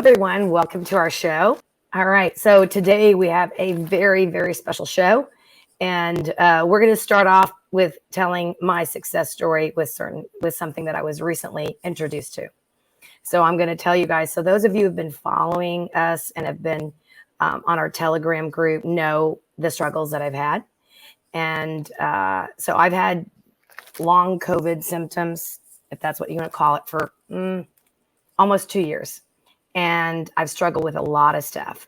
everyone. Welcome to our show. All right. So today we have a very, very special show. And we're going to start off with telling my success story with something that I was recently introduced to. So I'm going to tell you guys. So those of you who have been following us and have been on our Telegram group know the struggles that I've had. And so I've had long COVID symptoms, if that's what you want to call it, for almost 2 years. And I've struggled with a lot of stuff,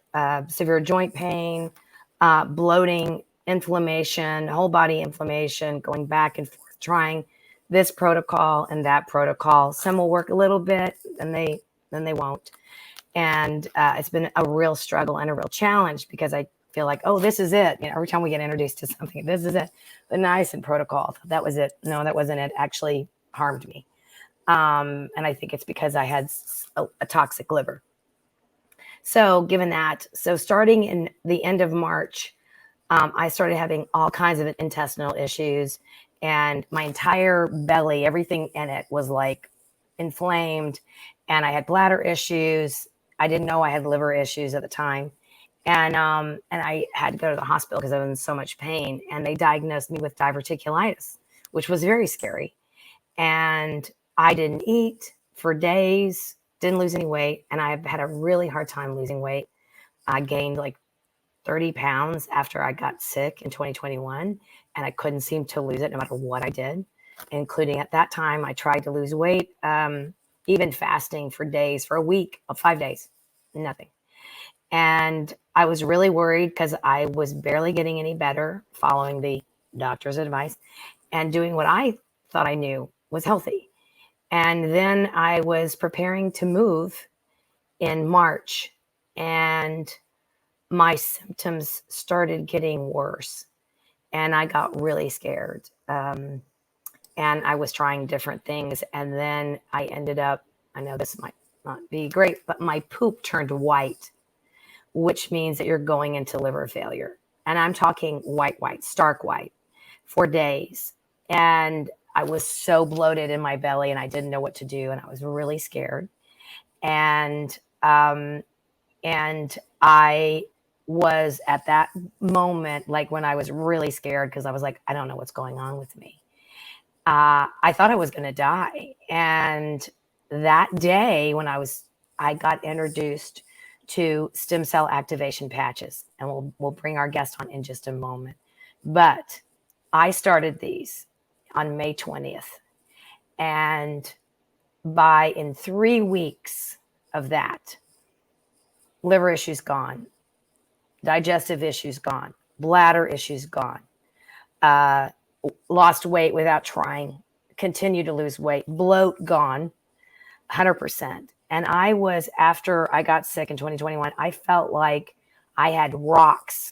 severe joint pain, bloating, inflammation, whole body inflammation, going back and forth, trying this protocol and that protocol. Some will work a little bit, and then they won't. And it's been a real struggle and a real challenge because I feel like, oh, this is it. Every time we get introduced to something, this is it. The niacin protocol, that was it. No, that wasn't it. Actually harmed me. And I think it's because I had a toxic liver. So given that, so starting in the end of March, I started having all kinds of intestinal issues, and my entire belly, everything in it was like inflamed, and I had bladder issues. I didn't know I had liver issues at the time. And I had to go to the hospital because I was in so much pain, and they diagnosed me with diverticulitis, which was very scary. And I didn't eat for days, didn't lose any weight, and I've had a really hard time losing weight. I gained like 30 pounds after I got sick in 2021, and I couldn't seem to lose it no matter what I did, including at that time, I tried to lose weight, even fasting for days, for a week, 5 days, nothing. And I was really worried because I was barely getting any better following the doctor's advice and doing what I thought I knew was healthy. And then I was preparing to move in March, and my symptoms started getting worse, and I got really scared. And I was trying different things. And then I ended up, I know this might not be great, but my poop turned white, which means that you're going into liver failure. And I'm talking white, stark white, for days. And I was so bloated in my belly, and I didn't know what to do, and I was really scared. And I was at that moment, like when I was really scared, because I was like, I don't know what's going on with me. I thought I was going to die. And that day when I got introduced to stem cell activation patches, and we'll bring our guest on in just a moment. But I started these on May 20th. And in 3 weeks of that, liver issues gone, digestive issues gone, bladder issues gone, lost weight without trying, continued to lose weight, bloat gone, 100%. And after I got sick in 2021, I felt like I had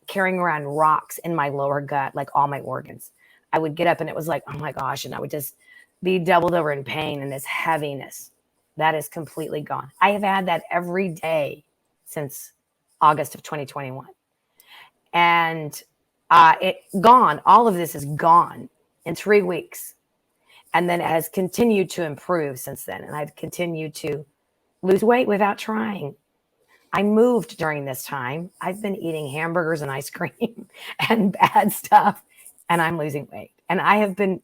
carrying around rocks in my lower gut, like all my organs. I would get up and it was like, oh my gosh. And I would just be doubled over in pain and this heaviness that is completely gone. I have had that every day since August of 2021. And gone. All of this is gone in 3 weeks. And then it has continued to improve since then. And I've continued to lose weight without trying. I moved during this time. I've been eating hamburgers and ice cream and bad stuff, and I'm losing weight. And I have been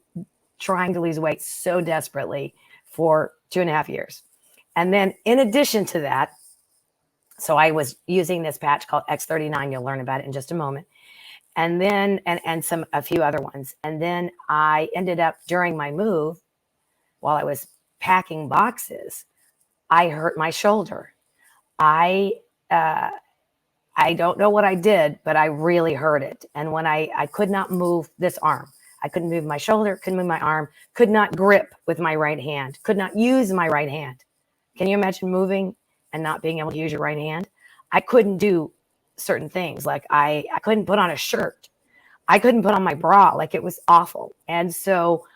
trying to lose weight so desperately for 2.5 years. And then in addition to that, so I was using this patch called X39. You'll learn about it in just a moment. And then, and a few other ones. And then I ended up during my move, while I was packing boxes, I hurt my shoulder. I don't know what I did, but I really hurt it. And when I could not move this arm, I couldn't move my shoulder, couldn't move my arm, could not grip with my right hand, could not use my right hand. Can you imagine moving and not being able to use your right hand? I couldn't do certain things. Like I couldn't put on a shirt. I couldn't put on my bra. Like it was awful. And so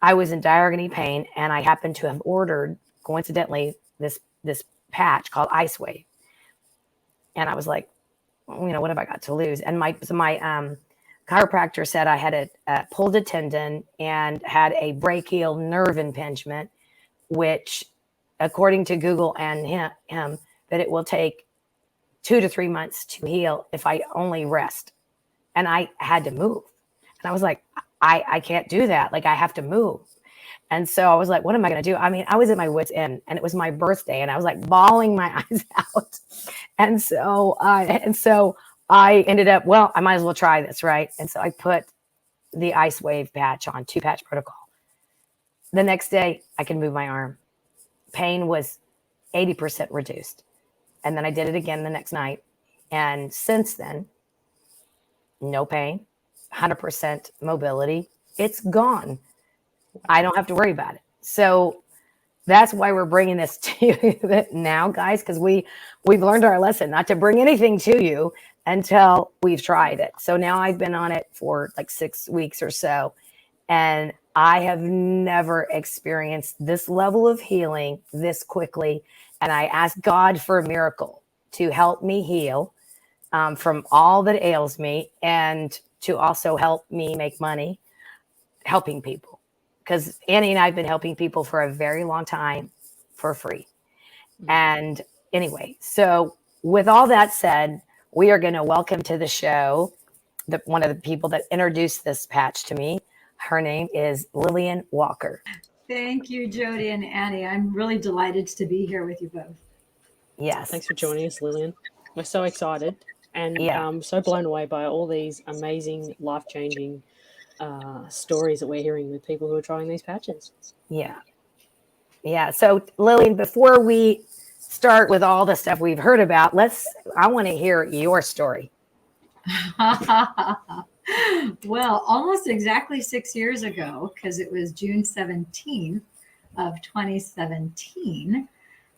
I was in dire agony pain, and I happened to have ordered, coincidentally, this patch called Ice Wave. And I was like, what have I got to lose? And my chiropractor said I had pulled a tendon and had a brachial nerve impingement, which, according to Google and him, that it will take 2 to 3 months to heal if I only rest. And I had to move. And I was like, I can't do that. Like, I have to move. And so I was like, what am I going to do? I mean, I was at my wit's end, and it was my birthday, and I was like bawling my eyes out. And so I ended up, well, I might as well try this, right? And so I put the ice wave patch on, 2-patch protocol. The next day, I could move my arm. Pain was 80% reduced. And then I did it again the next night. And since then, no pain, 100% mobility. It's gone. I don't have to worry about it. So that's why we're bringing this to you now, guys, because we've learned our lesson not to bring anything to you until we've tried it. So now I've been on it for like 6 weeks or so, and I have never experienced this level of healing this quickly. And I ask God for a miracle to help me heal from all that ails me, and to also help me make money helping people. Because Annie and I have been helping people for a very long time for free. And anyway, so with all that said, we are going to welcome to the show one of the people that introduced this patch to me. Her name is Lillian Walker. Thank you, Jodi and Annie. I'm really delighted to be here with you both. Yes. Thanks for joining us, Lillian. We're so excited and so blown away by all these amazing, life-changing stories that we're hearing with people who are trying these patches. Yeah. So Lillian, before we start with all the stuff we've heard about, I want to hear your story. Well, almost exactly 6 years ago, because it was June 17th of 2017,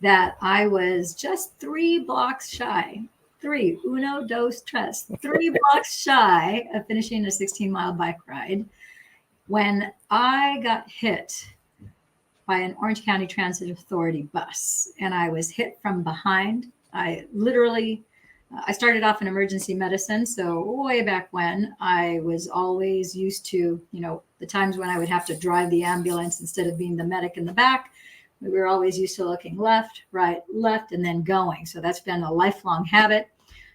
that I was just 3 blocks shy. 3, uno, dos, tres, 3 blocks shy of finishing a 16-mile bike ride when I got hit by an Orange County Transit Authority bus. And I was hit from behind. I started off in emergency medicine. So way back when, I was always used to, the times when I would have to drive the ambulance instead of being the medic in the back. We were always used to looking left, right, left, and then going. So that's been a lifelong habit.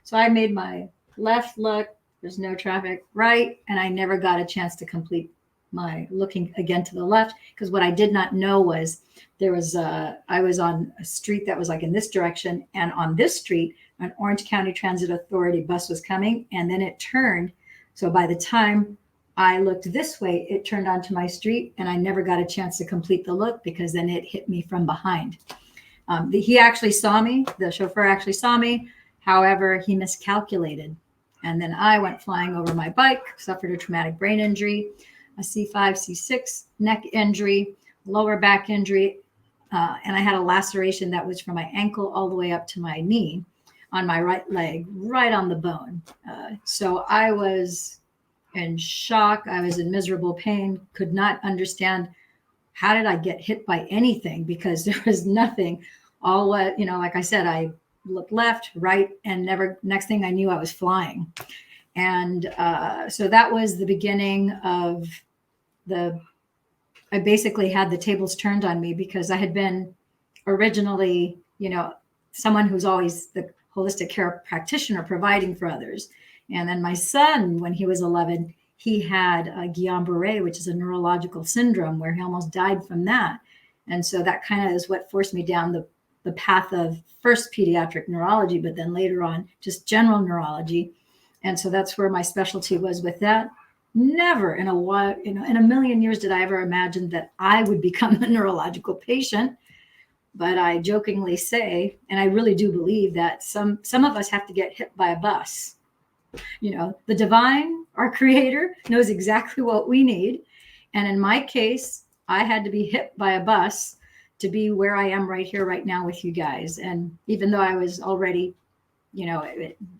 So I made my left look, there's no traffic, right, and I never got a chance to complete my looking again to the left, because what I did not know was I was on a street that was like in this direction, and on this street, an Orange County Transit Authority bus was coming, and then it turned. So by the time I looked this way, it turned onto my street, and I never got a chance to complete the look because then it hit me from behind. He actually saw me. The chauffeur actually saw me. However, he miscalculated. And then I went flying over my bike, suffered a traumatic brain injury, a C5, C6 neck injury, lower back injury, and I had a laceration that was from my ankle all the way up to my knee on my right leg, right on the bone. So I was in shock. I was in miserable pain, could not understand how did I get hit by anything, because there was nothing. Like I said, I looked left, right, and next thing I knew, I was flying. And so that was the beginning of I basically had the tables turned on me, because I had been originally, someone who's always the holistic care practitioner providing for others. And then my son, when he was 11, he had a Guillain-Barré, which is a neurological syndrome where he almost died from that. And so that kind of is what forced me down the path of first pediatric neurology, but then later on just general neurology. And so that's where my specialty was with that. Never in a million years did I ever imagine that I would become a neurological patient. But I jokingly say, and I really do believe, that some of us have to get hit by a bus. The divine, our creator, knows exactly what we need. And in my case, I had to be hit by a bus to be where I am right here, right now with you guys. And even though I was already,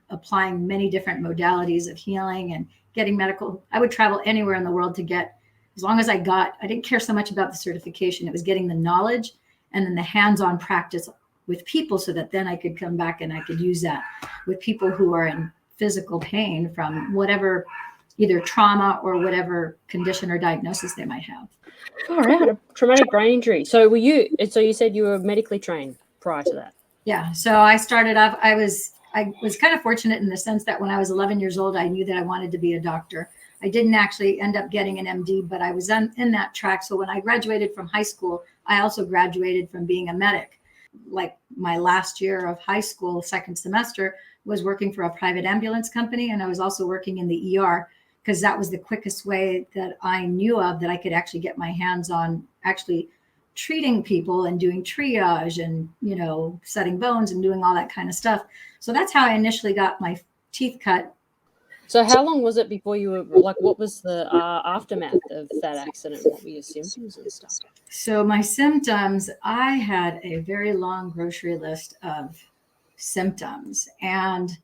applying many different modalities of healing and getting medical, I would travel anywhere in the world to get, as long as I didn't care so much about the certification. It was getting the knowledge and then the hands-on practice with people, so that then I could come back and I could use that with people who are in physical pain from whatever, either trauma or whatever condition or diagnosis they might have. All right, a traumatic brain injury. So you said you were medically trained prior to that? Yeah. So I started off, I was kind of fortunate in the sense that when I was 11 years old, I knew that I wanted to be a doctor. I didn't actually end up getting an MD, but I was in that track. So when I graduated from high school, I also graduated from being a medic. Like my last year of high school, second semester, was working for a private ambulance company. And I was also working in the ER because that was the quickest way that I knew of that I could actually get my hands on actually treating people and doing triage and, you know, setting bones and doing all that kind of stuff. So that's how I initially got my teeth cut. So how long was it before you were like, what was the aftermath of that accident? What were your symptoms and stuff? So my symptoms, I had a very long grocery list of symptoms. And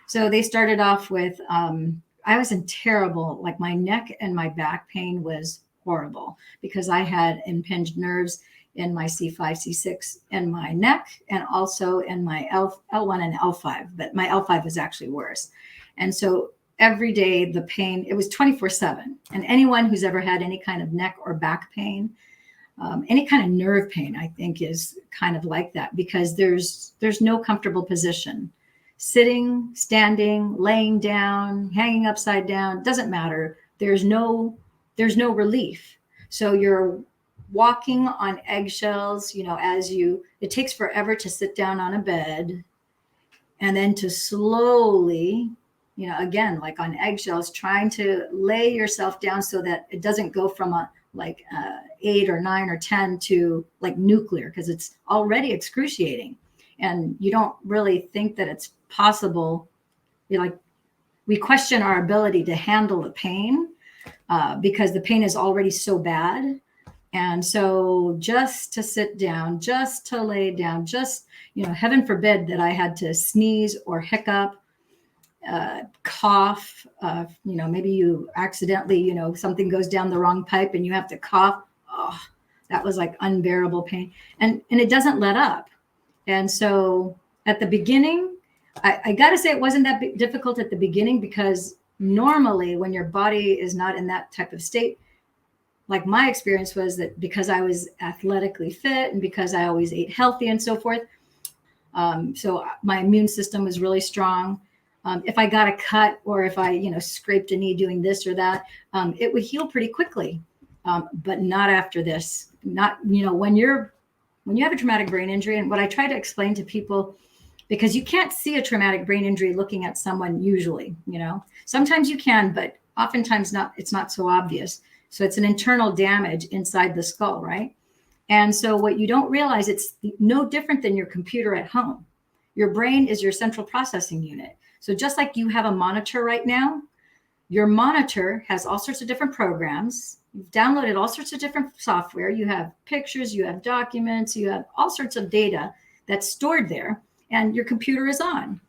so they started off with, I was in terrible, like my neck and my back pain was horrible because I had impinged nerves in my C5, C6 in my neck and also in my L1 and L5, but my L5 was actually worse. And so every day the pain, it was 24/7. And anyone who's ever had any kind of neck or back pain, any kind of nerve pain, I think is kind of like that because there's no comfortable position. Sitting, standing, laying down, hanging upside down, doesn't matter. There's no relief. So you're walking on eggshells, you know, it takes forever to sit down on a bed and then to slowly, you know, again, like on eggshells, trying to lay yourself down so that it doesn't go from a 8 or 9 or 10 to like nuclear because it's already excruciating. And you don't really think that it's possible. You know, like we question our ability to handle the pain because the pain is already so bad. And so just to sit down, just to lay down, just, you know, heaven forbid that I had to sneeze or hiccup, cough, you know, maybe you accidentally, you know, something goes down the wrong pipe and you have to cough. Oh, that was like unbearable pain. And it doesn't let up. And so at the beginning, I got to say it wasn't that difficult at the beginning because normally when your body is not in that type of state, like my experience was that because I was athletically fit and because I always ate healthy and so forth. So my immune system was really strong. If I got a cut or if I, you know, scraped a knee doing this or that, it would heal pretty quickly. But not after this. Not, you know, when you have a traumatic brain injury, and what I try to explain to people, because you can't see a traumatic brain injury looking at someone usually, you know, sometimes you can, but oftentimes not, it's not so obvious. So it's an internal damage inside the skull, right? And so what you don't realize, it's no different than your computer at home. Your brain is your central processing unit. So just like you have a monitor right now, your monitor has all sorts of different programs. You've downloaded all sorts of different software. You have pictures, you have documents, you have all sorts of data that's stored there, and your computer is on.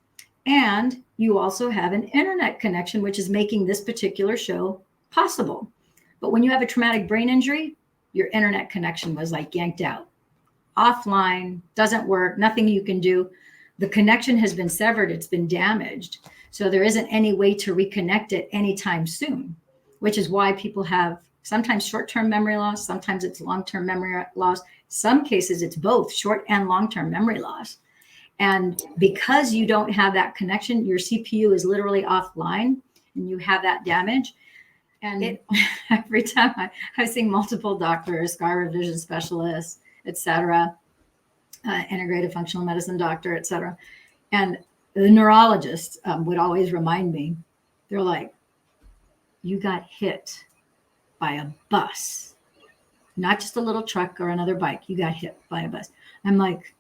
And you also have an internet connection, which is making this particular show possible. But when you have a traumatic brain injury, your internet connection was like yanked out. Offline, doesn't work, nothing you can do. The connection has been severed, it's been damaged. So there isn't any way to reconnect it anytime soon, which is why people have sometimes short-term memory loss, sometimes it's long-term memory loss. Some cases it's both short and long-term memory loss. And because you don't have that connection, your CPU is literally offline and you have that damage. And every time I've seen multiple doctors, scar revision specialists, et cetera, integrative functional medicine doctor, et cetera. And the neurologists would always remind me, they're like, you got hit by a bus, not just a little truck or another bike. You got hit by a bus. I'm like,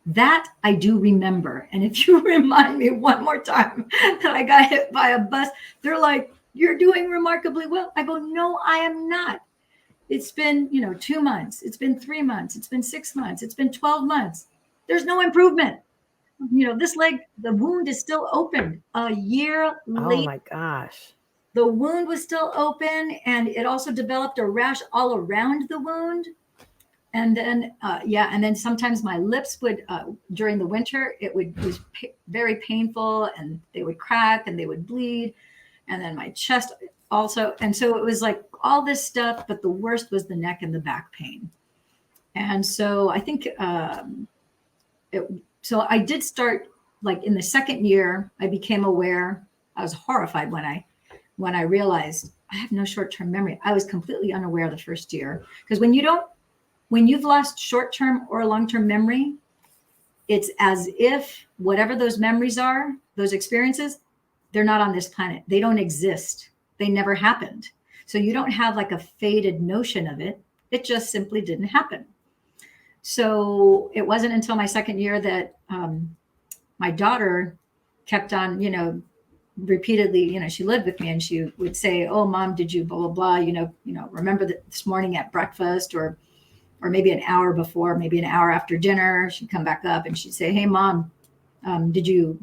that I do remember. And if you remind me one more time that I got hit by a bus, they're like, you're doing remarkably well. I go, no, I am not. It's been, 2 months. It's been 3 months. It's been 6 months. It's been 12 months. There's no improvement. This leg, the wound is still open a year later. Oh my gosh. The wound was still open, and it also developed a rash all around the wound. And then, and then sometimes my lips would, during the winter, it was very painful, and they would crack and they would bleed. And then my chest also. And so it was like all this stuff, but the worst was the neck and the back pain. And so I think so I did start, like in the second year, I became aware. I was horrified when I realized I have no short-term memory. I was completely unaware the first year, because when you've lost short-term or long-term memory, it's as if whatever those memories are, those experiences, they're not on this planet. They don't exist. They never happened. So you don't have like a faded notion of it. It just simply didn't happen. So it wasn't until my second year that my daughter kept on, repeatedly, she lived with me, and she would say, "Oh, Mom, did you blah, blah, blah, remember that this morning at breakfast, or maybe an hour before, maybe an hour after dinner." She'd come back up and she'd say, "Hey, Mom, did you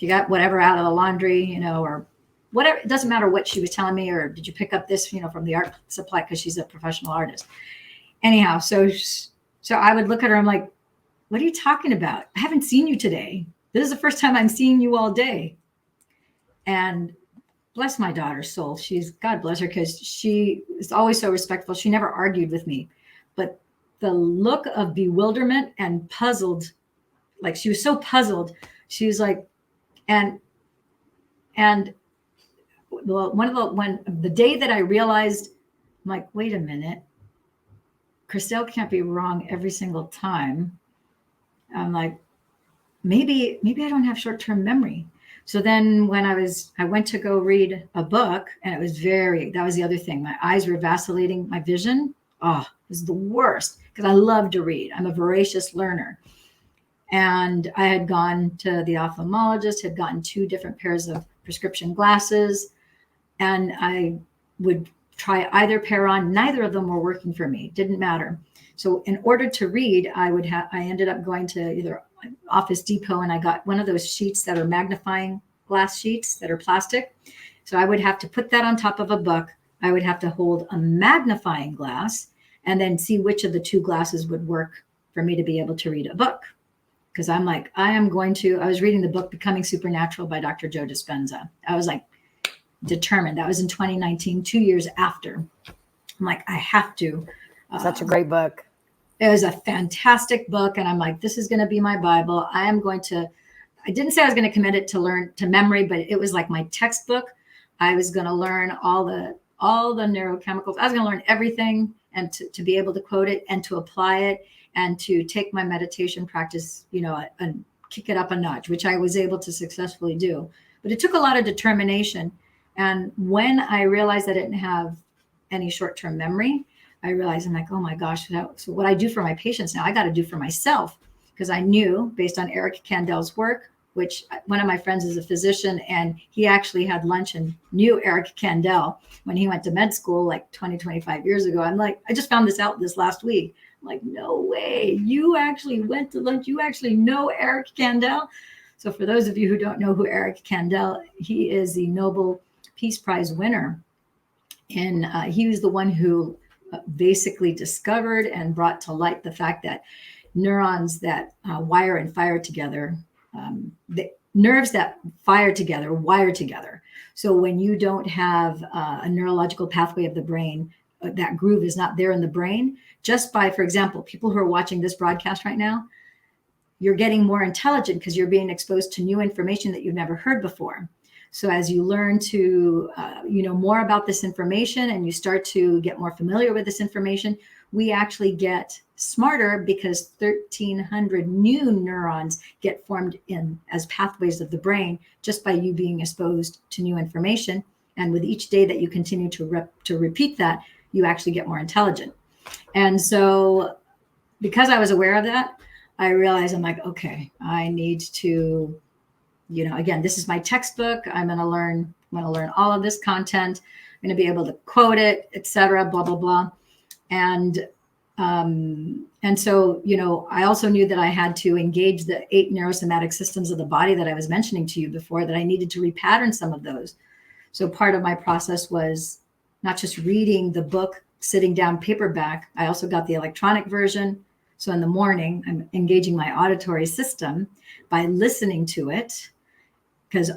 got whatever out of the laundry, or whatever." It doesn't matter what she was telling me. Or did you pick up this, from the art supply? Because she's a professional artist. Anyhow, so I would look at her. I'm like, "What are you talking about? I haven't seen you today. This is the first time I'm seeing you all day." And bless my daughter's soul. God bless her, because she is always so respectful. She never argued with me, but the look of bewilderment and puzzled, like she was so puzzled. She was like, and when the day that I realized, I'm like, wait a minute, Christelle can't be wrong every single time. I'm like, maybe I don't have short-term memory. So then when I went to go read a book, and that was the other thing. My eyes were vacillating, my vision. Oh, it was the worst, because I love to read. I'm a voracious learner. And I had gone to the ophthalmologist, had gotten 2 different pairs of prescription glasses, and I would try either pair on. Neither of them were working for me. Didn't matter. So in order to read, I ended up going to either Office Depot, and I got one of those sheets that are magnifying glass sheets that are plastic. So I would have to put that on top of a book. I would have to hold a magnifying glass and then see which of the 2 glasses would work for me to be able to read a book. Because I'm like, I was reading the book Becoming Supernatural by Dr. Joe Dispenza. I was like determined. That was in 2019, 2 years after. I'm like, I have to. Such a great book. It was a fantastic book. And I'm like, this is going to be my Bible. I didn't say I was going to commit it to memory, but it was like my textbook. I was going to learn all the neurochemicals. I was going to learn everything, and to be able to quote it and to apply it, and to take my meditation practice, and kick it up a notch, which I was able to successfully do. But it took a lot of determination. And when I realized I didn't have any short-term memory, I realized, I'm like, oh my gosh, so what I do for my patients now, I got to do for myself. Because I knew, based on Eric Kandel's work, which one of my friends is a physician, and he actually had lunch and knew Eric Kandel when he went to med school like 25 years ago. I'm like, I just found this out this last week. I'm like, no way, you actually went to lunch. You actually know Eric Kandel. So for those of you who don't know who Eric Kandel, he is the Nobel Peace Prize winner. And he was the one who basically discovered and brought to light the fact that neurons that wire and fire together, the nerves that fire together wire together. So when you don't have a neurological pathway of the brain, that groove is not there in the brain, just by, for example, people who are watching this broadcast right now, you're getting more intelligent because you're being exposed to new information that you've never heard before. So as you learn to, more about this information, and you start to get more familiar with this information, we actually get smarter, because 1,300 new neurons get formed in as pathways of the brain just by you being exposed to new information. And with each day that you continue to repeat that, you actually get more intelligent. And so because I was aware of that, I realized, I'm like, okay, I need to, again, this is my textbook. I'm going to learn all of this content. I'm going to be able to quote it, etc., blah, blah, blah. And so, I also knew that I had to engage the 8 neurosomatic systems of the body that I was mentioning to you before, that I needed to repattern some of those. So part of my process was not just reading the book, sitting down paperback. I also got the electronic version. So in the morning, I'm engaging my auditory system by listening to it. Because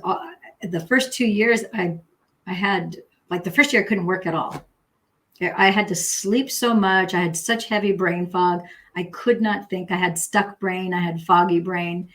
the first 2 years I had, like the first year I couldn't work at all. I had to sleep so much. I had such heavy brain fog. I could not think. I had stuck brain. I had foggy brain.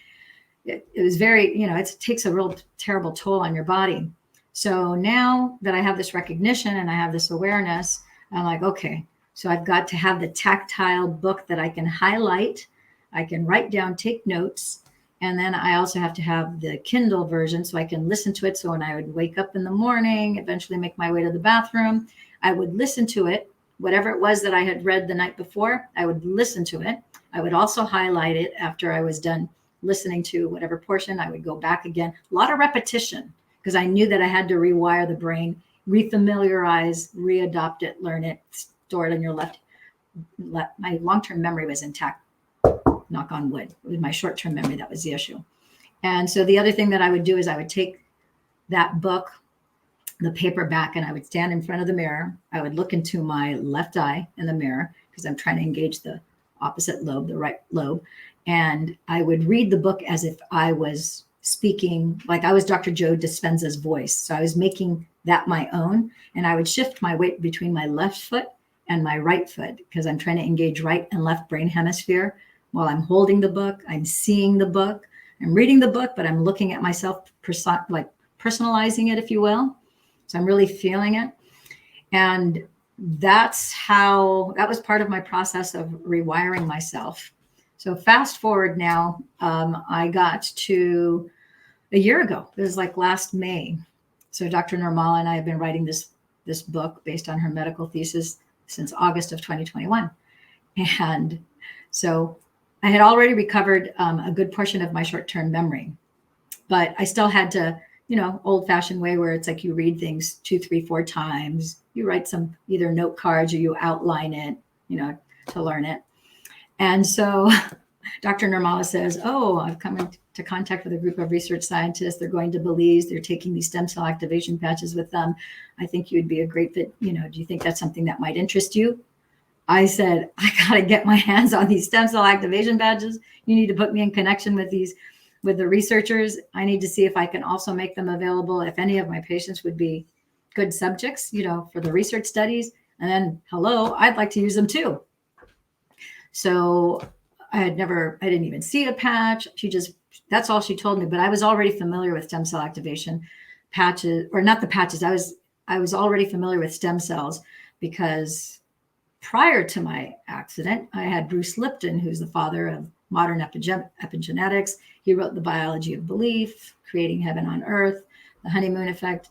It was very, it takes a real terrible toll on your body. So now that I have this recognition and I have this awareness, I'm like, okay, so I've got to have the tactile book that I can highlight, I can write down, take notes. And then I also have to have the Kindle version so I can listen to it. So when I would wake up in the morning, eventually make my way to the bathroom, I would listen to it. Whatever it was that I had read the night before, I would listen to it. I would also highlight it after I was done listening to whatever portion. I would go back again. A lot of repetition, because I knew that I had to rewire the brain, refamiliarize, readopt it, learn it, store it in your left. My long-term memory was intact, knock on wood. It was my short-term memory that was the issue. And so the other thing that I would do is I would take that book, the paperback, and I would stand in front of the mirror. I would look into my left eye in the mirror because I'm trying to engage the opposite lobe, the right lobe. And I would read the book as if I was speaking, like I was Dr. Joe Dispenza's voice. So I was making that my own. And I would shift my weight between my left foot and my right foot because I'm trying to engage right and left brain hemisphere while I'm holding the book. I'm seeing the book. I'm reading the book, but I'm looking at myself, like personalizing it, if you will. So I'm really feeling it. And that was part of my process of rewiring myself. So fast forward now, I got to a year ago. It was like last May. So Dr. Nirmala and I have been writing this book based on her medical thesis since August of 2021. And so I had already recovered a good portion of my short-term memory, but I still had to, old-fashioned way where it's like you read things 2, 3, 4 times. You write some either note cards or you outline it, to learn it. And so Dr. Nirmala says, I've come into contact with a group of research scientists. They're going to Belize. They're taking these stem cell activation patches with them. I think you'd be a great fit. Do you think that's something that might interest you? I said, I got to get my hands on these stem cell activation patches. You need to put me in connection with the researchers. I need to see if I can also make them available if any of my patients would be good subjects, for the research studies. And then, I'd like to use them too. So I didn't even see a patch. That's all she told me, but I was already familiar with stem cell activation patches, or not the patches. I was already familiar with stem cells because prior to my accident, I had Bruce Lipton, who's the father of modern epigenetics. He wrote The Biology of Belief, Creating Heaven on Earth, The Honeymoon Effect.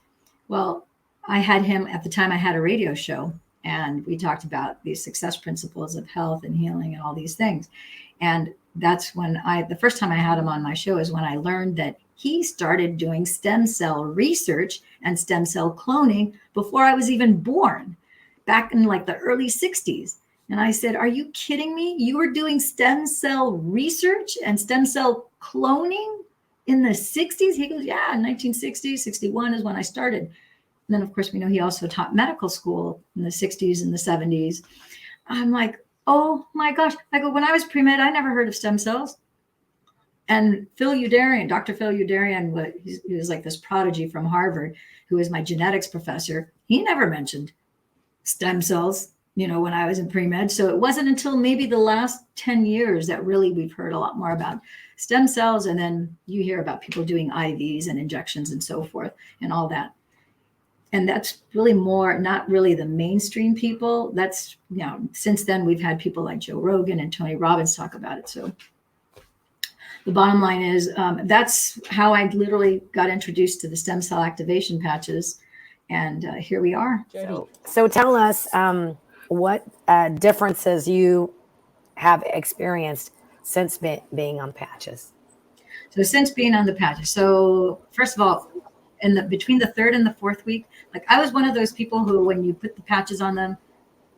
Well, I had him at the time. I had a radio show, and we talked about these success principles of health and healing and all these things. And that's when the first time I had him on my show is when I learned that he started doing stem cell research and stem cell cloning before I was even born, back in like the early 60s. And I said, are you kidding me? You were doing stem cell research and stem cell cloning in the 60s? He goes, yeah, 1960, 61 is when I started. And then, of course, we know he also taught medical school in the 60s and the 70s. I'm like, oh my gosh. I go, when I was pre-med, I never heard of stem cells. And Dr. Phil Udarian, he was like this prodigy from Harvard, who was my genetics professor. He never mentioned stem cells, when I was in pre-med. So it wasn't until maybe the last 10 years that really we've heard a lot more about stem cells. And then you hear about people doing IVs and injections and so forth and all that. And that's really not really the mainstream people. That's, since then we've had people like Joe Rogan and Tony Robbins talk about it. So the bottom line is that's how I literally got introduced to the stem cell activation patches. And here we are. So tell us what differences you have experienced since being on patches. So since being on the patches. So first of all, between the 3rd and the 4th week, like I was one of those people who, when you put the patches on them,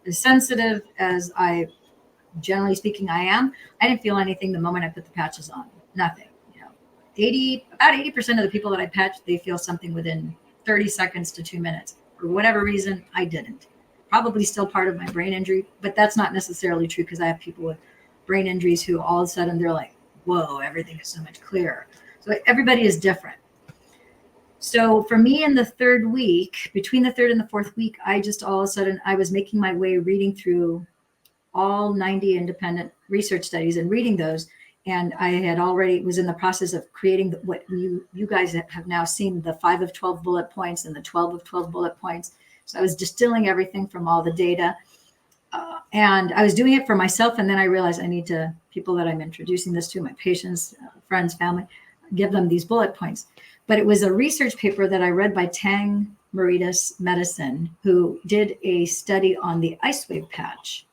as sensitive as I, generally speaking, I am, I didn't feel anything the moment I put the patches on. Nothing. About 80% of the people that I patched, they feel something within 30 seconds to 2 minutes. For whatever reason, I didn't. Probably still part of my brain injury, but that's not necessarily true because I have people with brain injuries who all of a sudden they're like, whoa, everything is so much clearer. So everybody is different. So for me in the 3rd week, between the 3rd and the 4th week, I just all of a sudden, I was making my way reading through all 90 independent research studies and reading those. And I had already was in the process of creating what you guys have now seen, the 5 of 12 bullet points and the 12 of 12 bullet points. So I was distilling everything from all the data. And I was doing it for myself. And then I realized I need to, people that I'm introducing this to, my patients, friends, family, give them these bullet points. But it was a research paper that I read by Tang Maritas Medicine, who did a study on the ice wave patch.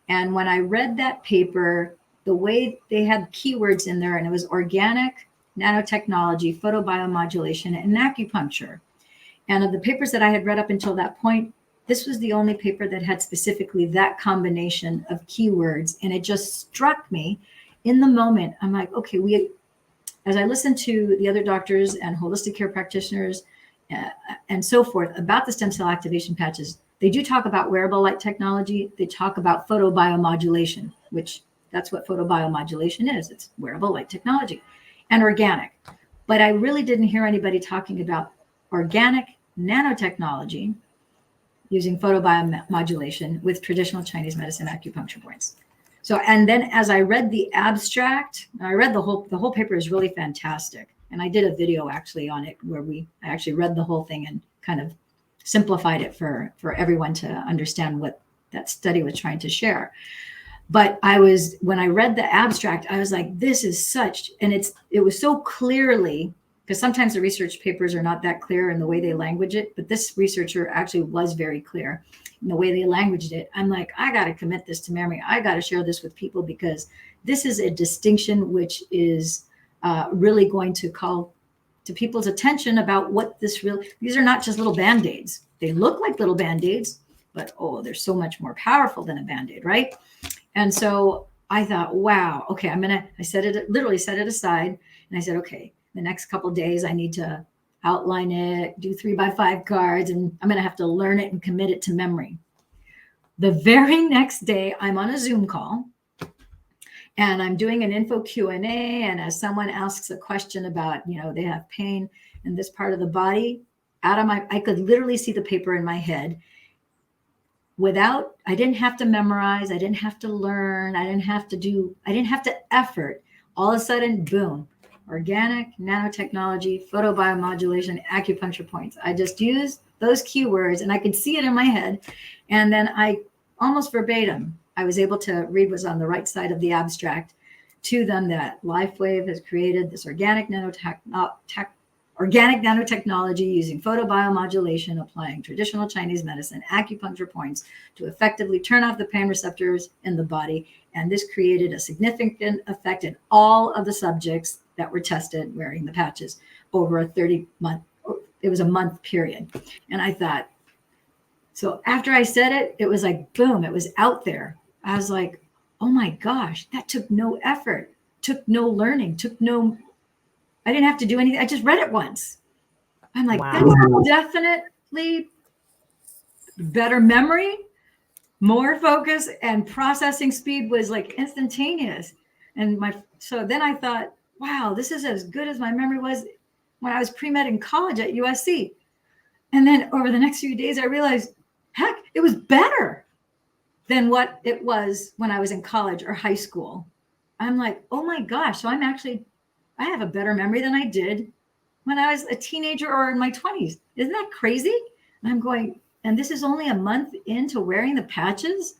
And when I read that paper, the way they had keywords in there, and it was organic, nanotechnology, photobiomodulation, and acupuncture. And of the papers that I had read up until that point, this was the only paper that had specifically that combination of keywords. And it just struck me in the moment. I'm like, okay, as I listened to the other doctors and holistic care practitioners and so forth about the stem cell activation patches, they do talk about wearable light technology. They talk about photobiomodulation, which that's what photobiomodulation is. It's wearable light technology and organic. But I really didn't hear anybody talking about organic nanotechnology using photobiomodulation with traditional Chinese medicine acupuncture points. So, and then as I read the abstract, I read the whole paper is really fantastic. And I did a video actually on it where I actually read the whole thing and kind of simplified it for everyone to understand what that study was trying to share. But when I read the abstract, I was like, this is such, and it was so clearly, because sometimes the research papers are not that clear in the way they language it, but this researcher actually was very clear in the way they languaged it. I'm like, I got to commit this to memory. I got to share this with people because this is a distinction which is really going to call to people's attention about what these are not just little Band-Aids. They look like little Band-Aids, but they're so much more powerful than a Band-Aid, right? And so I thought, wow, okay, literally set it aside. And I said, okay, the next couple of days, I need to outline it, do 3x5 cards, and I'm going to have to learn it and commit it to memory. The very next day, I'm on a Zoom call and I'm doing an info Q&A. And as someone asks a question about, they have pain in this part of the body, I could literally see the paper in my head. I didn't have to memorize. I didn't have to learn. I didn't have to effort. All of a sudden, boom, organic, nanotechnology, photobiomodulation, acupuncture points. I just used those keywords and I could see it in my head. And then I almost verbatim, I was able to read what's on the right side of the abstract to them that LifeWave has created this organic nanotechnology using photobiomodulation, applying traditional Chinese medicine, acupuncture points to effectively turn off the pain receptors in the body. And this created a significant effect in all of the subjects that were tested wearing the patches over a 30-month, it was a month period. And I thought, so after I said it, it was like, boom, it was out there. I was like, oh my gosh, that took no effort, took no learning, I didn't have to do anything. I just read it once. I'm like, wow. That's definitely better memory, more focus, and processing speed was like instantaneous. And so then I thought, wow, this is as good as my memory was when I was pre-med in college at USC. And then over the next few days, I realized, heck, it was better than what it was when I was in college or high school. I'm like, oh my gosh. So I have a better memory than I did when I was a teenager or in my 20s. Isn't that crazy? And I'm going, and this is only a month into wearing the patches.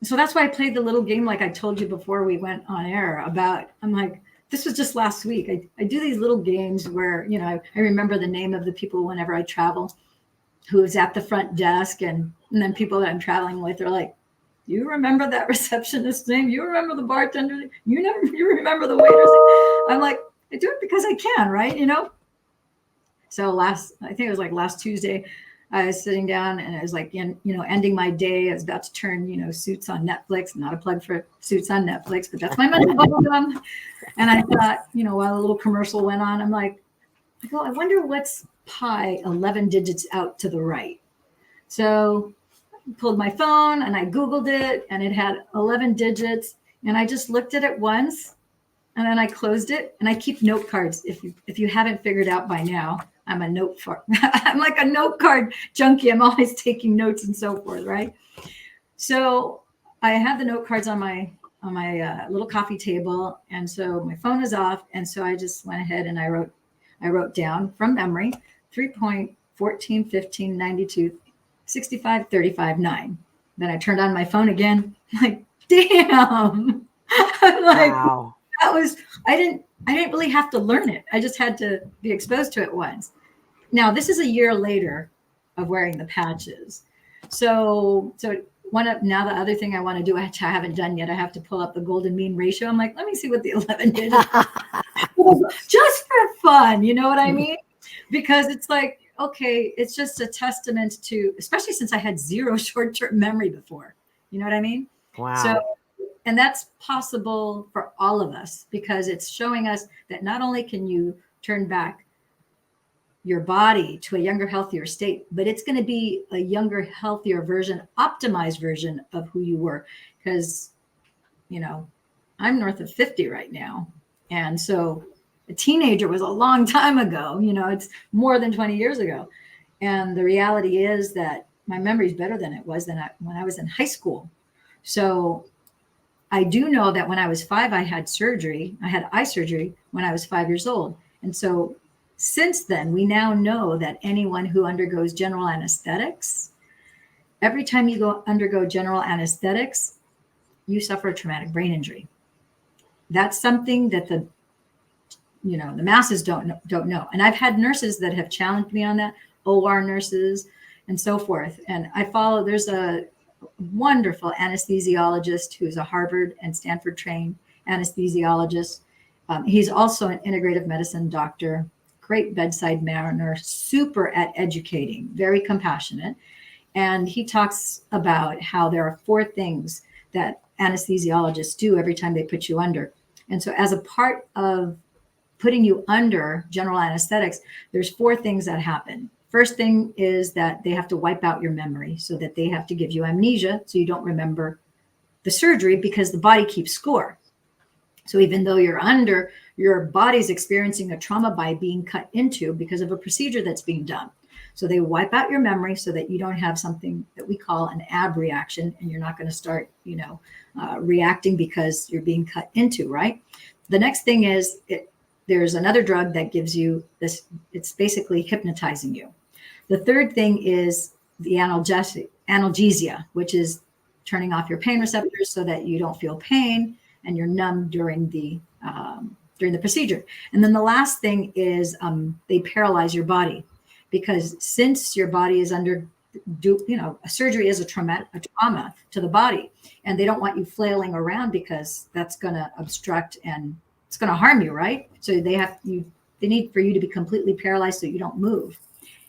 So that's why I played the little game like I told you before we went on air about, I'm like, this was just last week. I do these little games where, I remember the name of the people whenever I travel who's at the front desk. And then people that I'm traveling with are like, you remember that receptionist's name? You remember the bartender? You remember the waiter's name? I'm like, I do it because I can, right? So I think it was like last Tuesday, I was sitting down and I was like, ending my day. I was about to turn, Suits on Netflix. Not a plug for Suits on Netflix, but that's my mental bubblegum. And I thought, while a little commercial went on, I'm like, I wonder what's pi 11 digits out to the right. So pulled my phone and I Googled it and it had 11 digits and I just looked at it once and then I closed it and I keep note cards. If you haven't figured out by now, I'm like a note card junkie. I'm always taking notes and so forth. Right. So I have the note cards on my little coffee table, and so my phone is off, and so I just went ahead and I wrote down from memory 3.14, 15, 92, 65, 35, 9. Then I turned on my phone again. I'm like, damn. I'm like, wow. that was, I didn't really have to learn it. I just had to be exposed to it once. Now, this is a year later of wearing the patches. So now the other thing I want to do, which I haven't done yet, I have to pull up the golden mean ratio. I'm like, let me see what the 11 digits just for fun. You know what I mean? Because it's like, okay, it's just a testament to, especially since I had zero short-term memory before. You know what I mean? Wow. So, and that's possible for all of us, because it's showing us that not only can you turn back your body to a younger, healthier state, but it's going to be a younger, healthier version, optimized version of who you were. Because, you know, I'm north of 50 right now. And so a teenager was a long time ago. You know, it's more than 20 years ago. And the reality is that my memory is better than it was when I was in high school. So I do know that when I was 5, I had surgery. I had eye surgery when I was 5 years old. And so since then, we now know that anyone who undergoes general anesthetics, every time you undergo general anesthetics, you suffer a traumatic brain injury. That's something that the masses don't know. And I've had nurses that have challenged me on that, OR nurses and so forth. And there's a wonderful anesthesiologist who's a Harvard and Stanford trained anesthesiologist. He's also an integrative medicine doctor, great bedside manner, super at educating, very compassionate. And he talks about how there are 4 things that anesthesiologists do every time they put you under. And so as a part of putting you under general anesthetics, there's 4 things that happen. First thing is that they have to wipe out your memory, so that they have to give you amnesia so you don't remember the surgery, because the body keeps score. So even though you're under, your body's experiencing a trauma by being cut into because of a procedure that's being done. So they wipe out your memory so that you don't have something that we call an abreaction, and you're not going to start, reacting because you're being cut into, right? The next thing is there's another drug that gives you this. It's basically hypnotizing you. The third thing is the analgesia, which is turning off your pain receptors so that you don't feel pain and you're numb during the procedure. And then the last thing is they paralyze your body, because since your body is a surgery is a trauma to the body, and they don't want you flailing around because that's going to obstruct and it's going to harm you, right? So they need for you to be completely paralyzed so you don't move.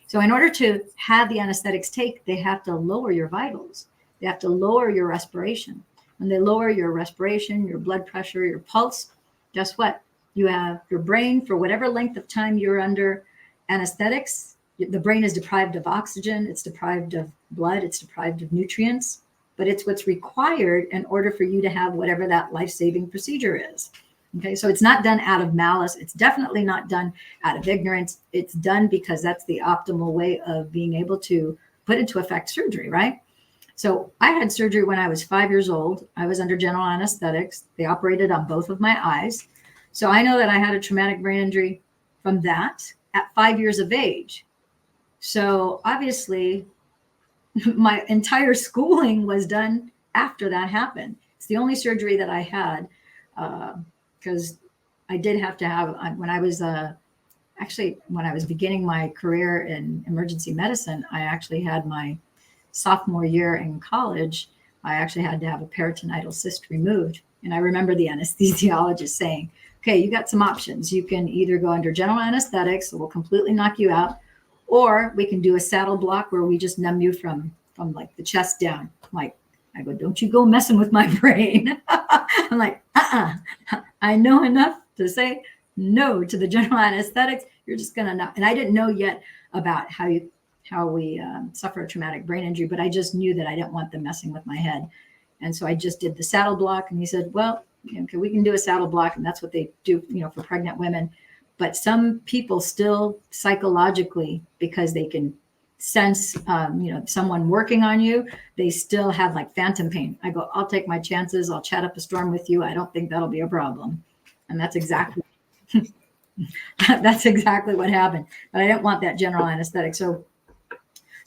So in order to have the anesthetics take, they have to lower your vitals. They have to lower your respiration. When they lower your respiration, your blood pressure, your pulse, guess what? You have your brain, for whatever length of time you're under anesthetics, the brain is deprived of oxygen, it's deprived of blood, it's deprived of nutrients, but it's what's required in order for you to have whatever that life-saving procedure is. Okay, so it's not done out of malice. It's definitely not done out of ignorance. It's done because that's the optimal way of being able to put into effect surgery, right? So I had surgery when I was 5 years old. I was under general anesthetics. They operated on both of my eyes. So I know that I had a traumatic brain injury from that at 5 years of age. So obviously my entire schooling was done after that happened. It's the only surgery that I had, because I did have to have, when I was beginning my career in emergency medicine, I actually had my sophomore year in college, I actually had to have a peritonital cyst removed. And I remember the anesthesiologist saying, okay, you got some options. You can either go under general anesthetics, so we'll completely knock you out, or we can do a saddle block where we just numb you from like the chest down. I go, don't you go messing with my brain. I'm like, I know enough to say no to the general anesthetics. You're just going to not. And I didn't know yet about how we suffer a traumatic brain injury, but I just knew that I didn't want them messing with my head. And so I just did the saddle block. And he said, well, okay, we can do a saddle block. And that's what they do, for pregnant women. But some people still psychologically, because they can sense, someone working on you, they still have like phantom pain. I go, I'll take my chances. I'll chat up a storm with you. I don't think that'll be a problem. And that's exactly that's exactly what happened. But I didn't want that general anesthetic. So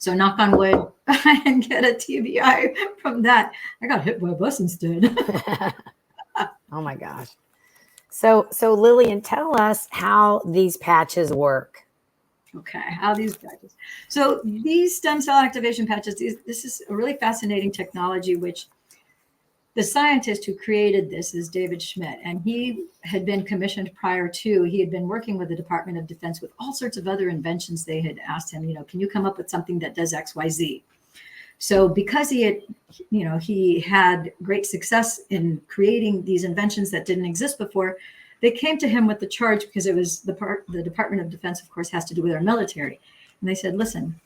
knock on wood, I didn't get a TBI from that. I got hit by a bus instead. Oh my gosh. So Lillian, tell us how these patches work. Okay, how these patches. So these stem cell activation patches, this is a really fascinating technology, which the scientist who created this is David Schmidt, and he had been commissioned prior to, he had been working with the Department of Defense with all sorts of other inventions. They had asked him, can you come up with something that does X, Y, Z? So because he had great success in creating these inventions that didn't exist before, they came to him with the charge, because it was the Department of Defense, of course, has to do with our military. And they said, listen,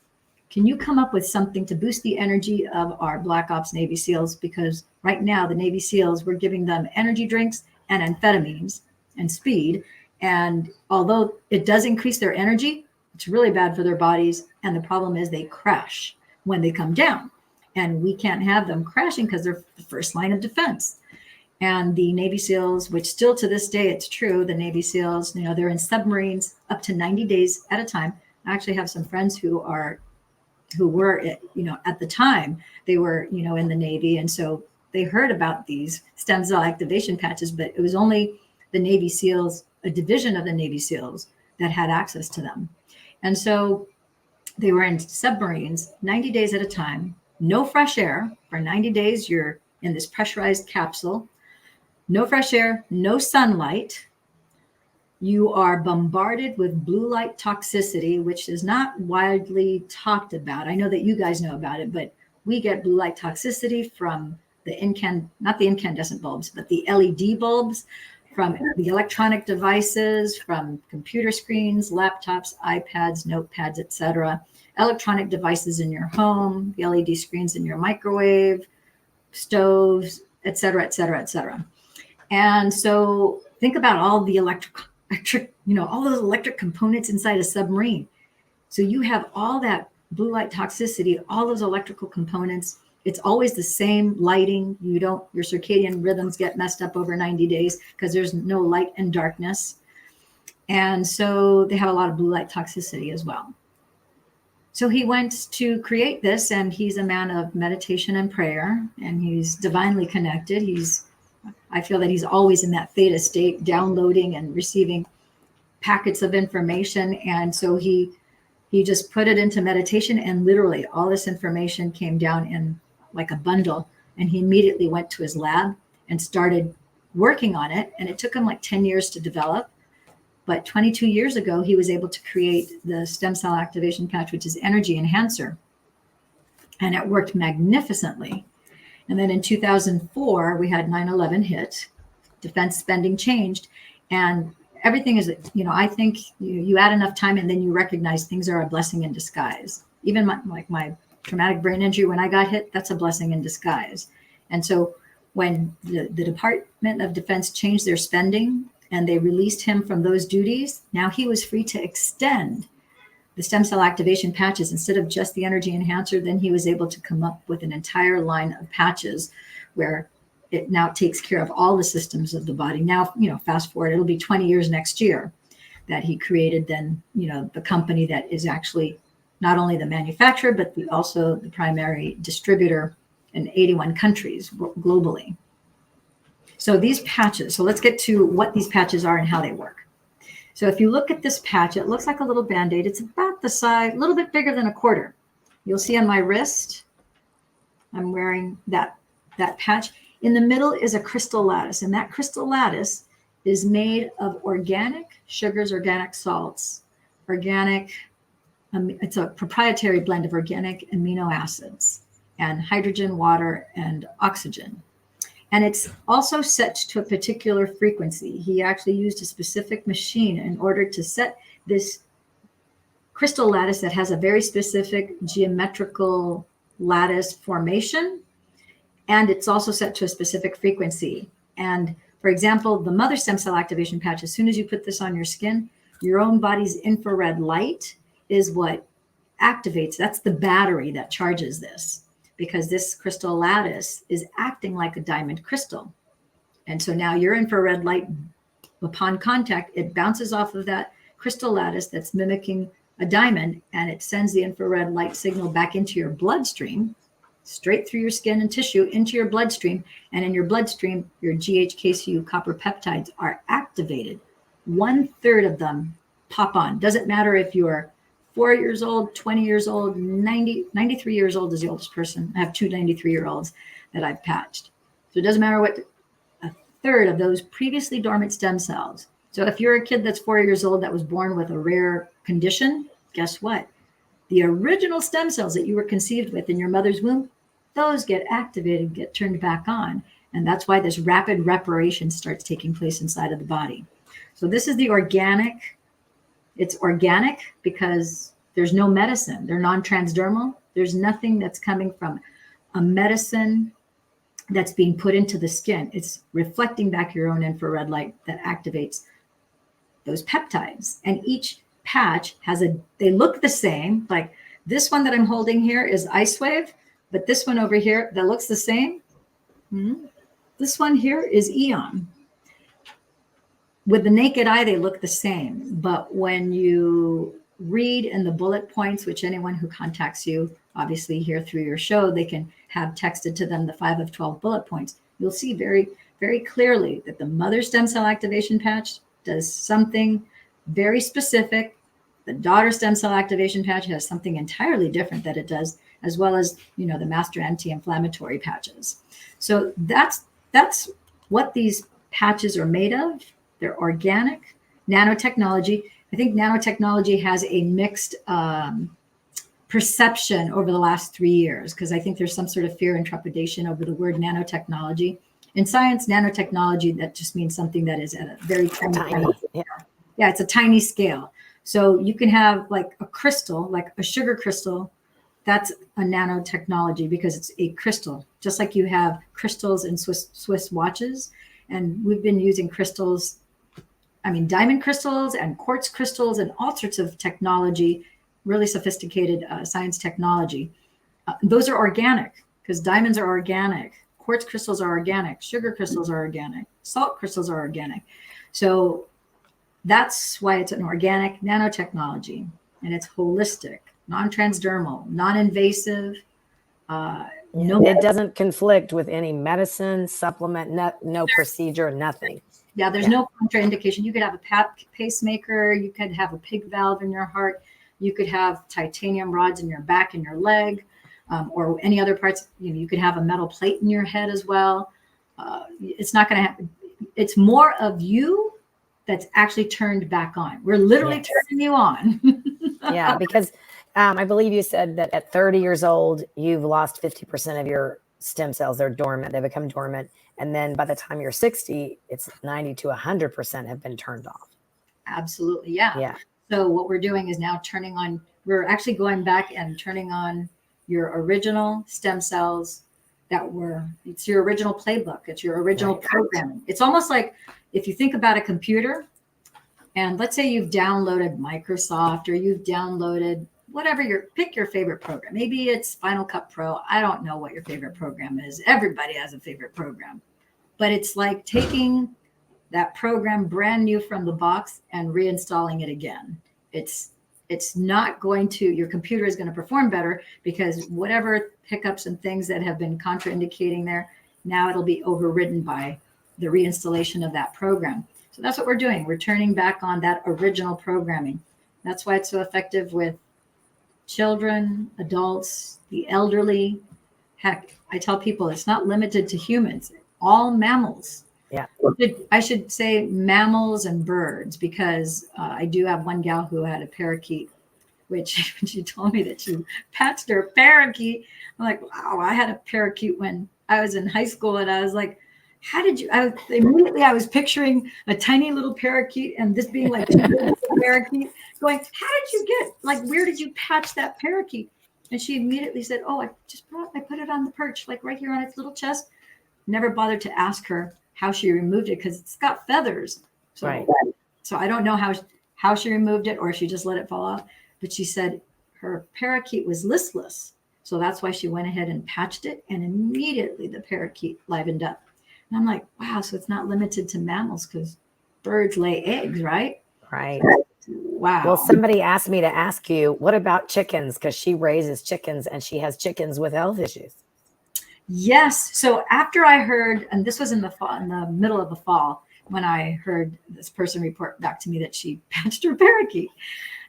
can you come up with something to boost the energy of our Black Ops Navy SEALs? Because right now the Navy SEALs, we're giving them energy drinks and amphetamines and speed. And although it does increase their energy, it's really bad for their bodies. And the problem is they crash when they come down. And we can't have them crashing because they're the first line of defense. And the Navy SEALs, which still to this day, it's true, the Navy SEALs, they're in submarines up to 90 days at a time. I actually have some friends who were, at the time, they were, in the Navy. And so they heard about these stem cell activation patches, but it was only the Navy SEALs, a division of the Navy SEALs, that had access to them. And so they were in submarines 90 days at a time, no fresh air. For 90 days, you're in this pressurized capsule, no fresh air, no sunlight. You are bombarded with blue light toxicity, which is not widely talked about. I know that you guys know about it, but we get blue light toxicity from not the incandescent bulbs, but the LED bulbs, from the electronic devices, from computer screens, laptops, iPads, notepads, etc., electronic devices in your home, the LED screens in your microwave, stoves, etc., etc., etc. And so think about all the electric, all those electric components inside a submarine. So you have all that blue light toxicity, all those electrical components. It's always the same lighting. Your circadian rhythms get messed up over 90 days because there's no light and darkness. And so they have a lot of blue light toxicity as well. So he went to create this, and he's a man of meditation and prayer, and he's divinely connected. I feel that he's always in that theta state, downloading and receiving packets of information. And so he just put it into meditation, and literally all this information came down in like a bundle. And he immediately went to his lab and started working on it. And it took him like 10 years to develop. But 22 years ago, he was able to create the stem cell activation patch, which is energy enhancer. And it worked magnificently. And then in 2004, we had 9/11 hit, defense spending changed, and everything is, I think you add enough time and then you recognize things are a blessing in disguise. Even my traumatic brain injury, when I got hit, that's a blessing in disguise. And so when the Department of Defense changed their spending and they released him from those duties, now he was free to extend the stem cell activation patches instead of just the energy enhancer. Then he was able to come up with an entire line of patches where it now takes care of all the systems of the body. Now, fast forward, it'll be 20 years next year that he created then, the company that is actually not only the manufacturer, but also the primary distributor in 81 countries globally. So these patches, so let's get to what these patches are and how they work. So if you look at this patch, it looks like a little Band-Aid. It's about the size, a little bit bigger than a quarter. You'll see on my wrist, I'm wearing that patch. In the middle is a crystal lattice, and that crystal lattice is made of organic sugars, organic salts, it's a proprietary blend of organic amino acids and hydrogen, water, and oxygen. And it's also set to a particular frequency. He actually used a specific machine in order to set this crystal lattice that has a very specific geometrical lattice formation. And it's also set to a specific frequency. And for example, the mother stem cell activation patch, as soon as you put this on your skin, your own body's infrared light is what activates. That's the battery that charges this, because this crystal lattice is acting like a diamond crystal. And so now your infrared light, upon contact, it bounces off of that crystal lattice that's mimicking a diamond, and it sends the infrared light signal back into your bloodstream, straight through your skin and tissue into your bloodstream. And in your bloodstream, your GHKCU copper peptides are activated. 1/3 of them pop on. Doesn't matter if you're 4 years old, 20 years old, 93 years old is the oldest person. I have two 93-year-olds that I've patched. So it doesn't matter what, 1/3 of those previously dormant stem cells. So if you're a kid that's 4 years old that was born with a rare condition, guess what? The original stem cells that you were conceived with in your mother's womb, those get activated, get turned back on. And that's why this rapid reparation starts taking place inside of the body. So this is the organic. It's organic because there's no medicine. They're non-transdermal. There's nothing that's coming from a medicine that's being put into the skin. It's reflecting back your own infrared light that activates those peptides. And each patch they look the same. Like this one that I'm holding here is Ice Wave, but this one over here that looks the same, this one here is Eon. With the naked eye, they look the same. But when you read in the bullet points, which anyone who contacts you, obviously here through your show, they can have texted to them the 5 of 12 bullet points. You'll see very, very clearly that the mother stem cell activation patch does something very specific. The daughter stem cell activation patch has something entirely different that it does, as well as, the master anti-inflammatory patches. So that's what these patches are made of. They're organic, nanotechnology. I think nanotechnology has a mixed perception over the last 3 years, because I think there's some sort of fear and trepidation over the word nanotechnology. In science, nanotechnology, that just means something that is at a very tiny scale. Yeah, it's a tiny scale. So you can have like a crystal, like a sugar crystal. That's a nanotechnology because it's a crystal, just like you have crystals in Swiss watches. And we've been using crystals, diamond crystals and quartz crystals and all sorts of technology, really sophisticated science technology. Those are organic because diamonds are organic. Quartz crystals are organic. Sugar crystals are organic. Salt crystals are organic. So that's why it's an organic nanotechnology, and it's holistic, non-transdermal, non-invasive. It doesn't conflict with any medicine, supplement, no procedure, nothing. Yeah, there's no contraindication. You could have a pacemaker. You could have a pig valve in your heart. You could have titanium rods in your back and your leg, or any other parts. You could have a metal plate in your head as well. It's not going to happen. It's more of you that's actually turned back on. We're literally turning you on. Yeah, because I believe you said that at 30 years old, you've lost 50% of your stem cells. They're dormant. They become dormant. And then by the time you're 60, it's 90 to 100% have been turned off. Absolutely. Yeah. So what we're doing is now we're actually going back and turning on your original stem cells it's your original playbook. It's your original programming. It's almost like if you think about a computer, and let's say you've downloaded Microsoft or you've downloaded pick your favorite program. Maybe it's Final Cut Pro. I don't know what your favorite program is. Everybody has a favorite program, but it's like taking that program brand new from the box and reinstalling it again. It's not going to, your computer is going to perform better because whatever hiccups and things that have been contraindicating there, now it'll be overridden by the reinstallation of that program. So that's what we're doing. We're turning back on that original programming. That's why it's so effective with children, adults, the elderly. Heck, I tell people it's not limited to humans, all mammals. Yeah. I should say mammals and birds, because I do have one gal who had a parakeet, which when she told me that she patched her parakeet, I'm like, wow, I had a parakeet when I was in high school. And I was like, how did you, immediately I was picturing a tiny little parakeet and this being like a parakeet going, how did you get, like, where did you patch that parakeet? And she immediately said, oh, I put it on the perch, like right here on its little chest. Never bothered to ask her how she removed it because it's got feathers. So I don't know how she removed it or if she just let it fall off. But she said her parakeet was listless. So that's why she went ahead and patched it, and immediately the parakeet livened up. And I'm like, wow, so it's not limited to mammals because birds lay eggs, right? Right. Wow. Well, somebody asked me to ask you, what about chickens? Because she raises chickens and she has chickens with health issues. Yes. So after I heard, and this was in the fall, in the middle of the fall, when I heard this person report back to me that she patched her parakeet.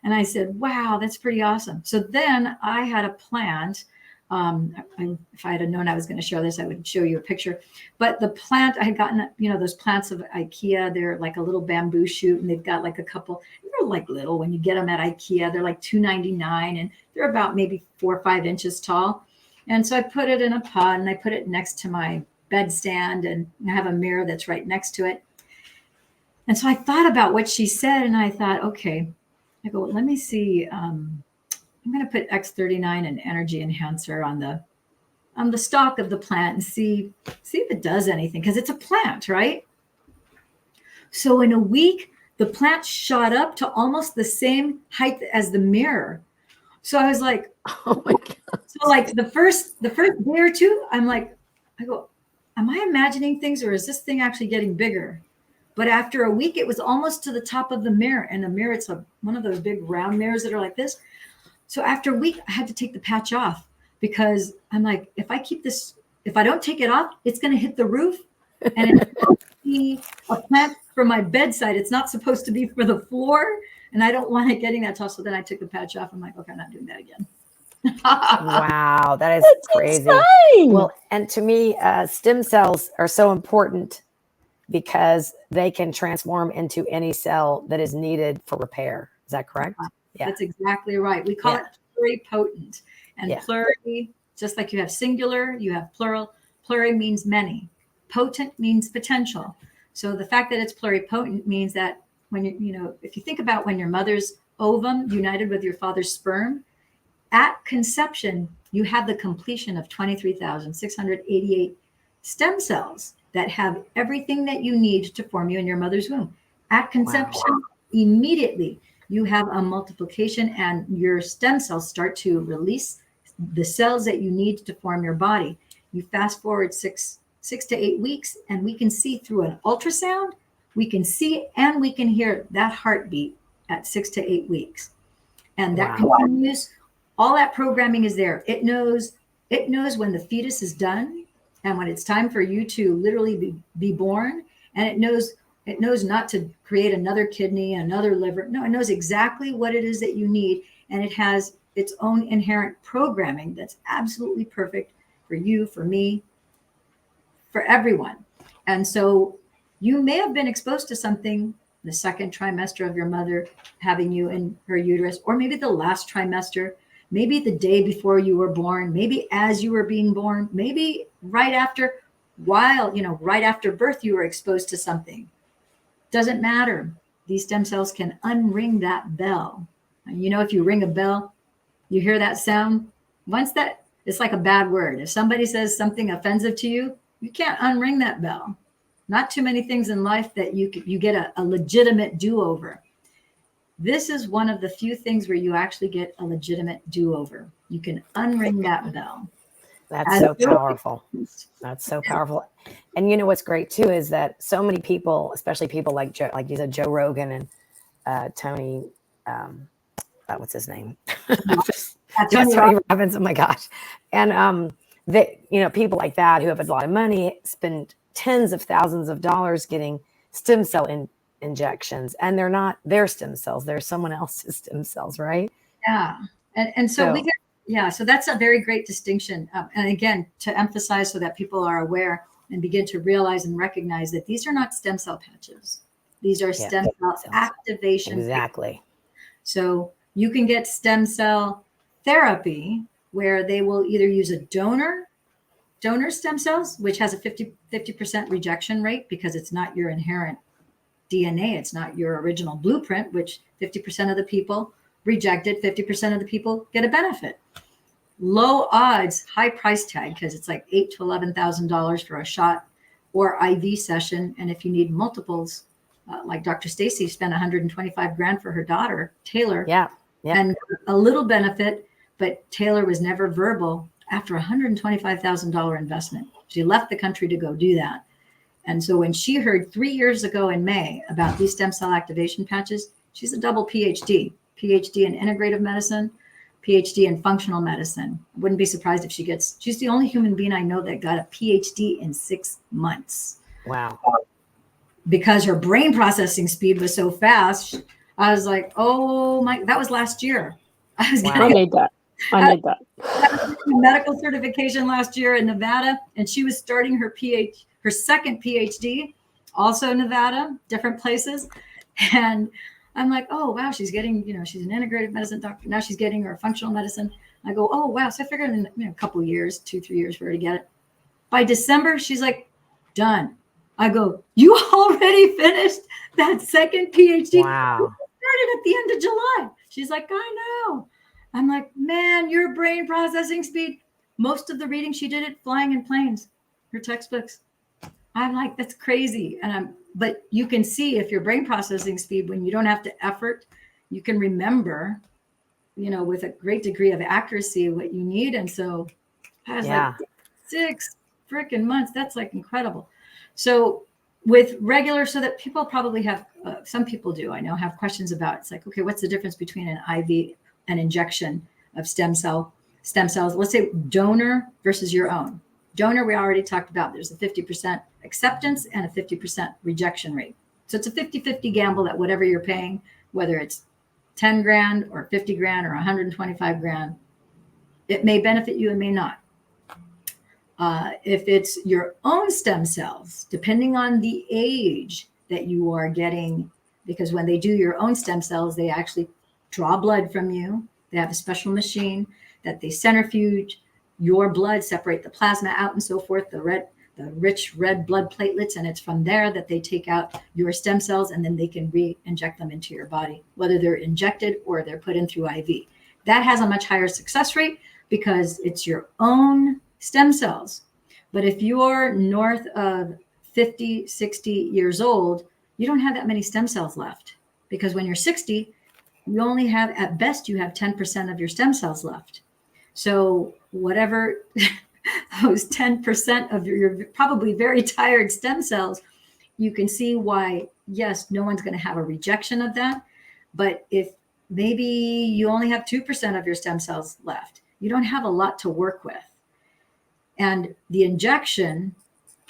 And I said, wow, that's pretty awesome. So then I had a plant. If I had known I was going to show this, I would show you a picture. But the plant, I had gotten, those plants of IKEA, they're like a little bamboo shoot, and they've got like a couple, they're like little, when you get them at IKEA, they're like $2.99, and they're about maybe 4 or 5 inches tall. And so I put it in a pot, and I put it next to my bedstand, and I have a mirror that's right next to it. And so I thought about what she said, and I thought, okay, I go, let me see. I'm going to put X39 and energy enhancer on the stalk of the plant and see if it does anything, because it's a plant, right? So in a week, the plant shot up to almost the same height as the mirror. So I was like, oh my God. So like the first day or two, I go, am I imagining things, or is this thing actually getting bigger? But after a week, it was almost to the top of the mirror. And the mirror, it's one of those big round mirrors that are like this. So after a week, I had to take the patch off, because I'm like, if I don't take it off, it's going to hit the roof, and it's supposed to be a plant for my bedside. It's not supposed to be for the floor. And I don't want it getting that tall. So then I took the patch off. I'm like, okay, I'm not doing that again. Wow, that's crazy. Insane. Well, and to me, stem cells are so important because they can transform into any cell that is needed for repair. Is that correct? Yeah. That's exactly right. We call it pluripotent. And pluri, just like you have singular, you have plural. Pluri means many. Potent means potential. So the fact that it's pluripotent means that when if you think about when your mother's ovum united with your father's sperm, at conception, you have the completion of 23,688 stem cells that have everything that you need to form you in your mother's womb. At conception, immediately, you have a multiplication, and your stem cells start to release the cells that you need to form your body. You fast forward six to 8 weeks, and we can see through an ultrasound, we can see and we can hear that heartbeat at 6 to 8 weeks. And that continues. All that programming is there. It knows when the fetus is done and when it's time for you to literally be born. And it knows not to create another kidney, another liver. No, it knows exactly what it is that you need. And it has its own inherent programming that's absolutely perfect for you, for me, for everyone. And so you may have been exposed to something the second trimester of your mother having you in her uterus, or maybe the last trimester, maybe the day before you were born, maybe as you were being born, maybe right after birth, you were exposed to something. Doesn't matter. These stem cells can unring that bell. And if you ring a bell, you hear that sound. It's like a bad word. If somebody says something offensive to you, you can't unring that bell. Not too many things in life that you get a legitimate do-over. This is one of the few things where you actually get a legitimate do-over. You can unring that bell. That's so powerful. That's so powerful. And what's great too is that so many people, especially people like you said, Joe Rogan and Tony, what's his name? Tony Robbins. Oh my gosh. And people like that who have a lot of money spend tens of thousands of dollars getting stem cell injections, and they're not their stem cells, they're someone else's stem cells, right? Yeah. And so we get, so that's a very great distinction. And again, to emphasize so that people are aware and begin to realize and recognize that these are not stem cell patches. These are stem cell activation. Exactly. So you can get stem cell therapy where they will either use a donor stem cells, which has a 50% rejection rate because it's not your inherent DNA. It's not your original blueprint, which 50% of the people reject it. 50% of the people get a benefit. Low odds, high price tag, because it's like $8,000 to $11,000 for a shot or IV session. And if you need multiples, like Dr. Stacy spent $125,000 for her daughter, Taylor. Yeah. and a little benefit, but Taylor was never verbal after $125,000 investment. She left the country to go do that. And so when she heard 3 years ago in May about these stem cell activation patches, she's a double PhD in integrative medicine, PhD in functional medicine. I wouldn't be surprised if she's the only human being I know that got a PhD in 6 months. Wow. Because her brain processing speed was so fast. I was like, oh my, that was last year. I need that. I need that. I was getting medical certification last year in Nevada, and she was starting her second PhD, also Nevada, different places. And I'm like, oh, wow, she's getting, she's an integrative medicine doctor. Now she's getting her functional medicine. I go, oh, wow. So I figured in a couple of years, 2-3 years for her to get it. By December, she's like, done. I go, you already finished that second PhD? Wow. Started at the end of July. She's like, I know. I'm like, man, your brain processing speed. Most of the reading she did it flying in planes, her textbooks. I'm like, that's crazy. But you can see if your brain processing speed, when you don't have to effort, you can remember, with a great degree of accuracy what you need. And so I was like, 6 freaking months. That's like incredible. So with regular, so that people probably have, some people do, I know, have questions about, it's like, okay, what's the difference between an IV and injection of stem cells? Let's say donor versus your own. Donor, we already talked about, there's a 50% acceptance and a 50% rejection rate. So it's a 50-50 gamble that whatever you're paying, whether it's 10 grand or 50 grand or 125 grand, it may benefit you and may not. If it's your own stem cells, depending on the age that you are getting, because when they do your own stem cells, they actually draw blood from you. They have a special machine that they centrifuge your blood, separate the plasma out and so forth, the rich red blood platelets. And it's from there that they take out your stem cells, and then they can re-inject them into your body, whether they're injected or they're put in through IV. That has a much higher success rate because it's your own stem cells. But if you're north of 50, 60 years old, you don't have that many stem cells left, because when you're 60, you only have, at best, you have 10% of your stem cells left. So whatever those 10% of your probably very tired stem cells, you can see why, yes, no one's going to have a rejection of that. But if maybe you only have 2% of your stem cells left, you don't have a lot to work with. And the injection,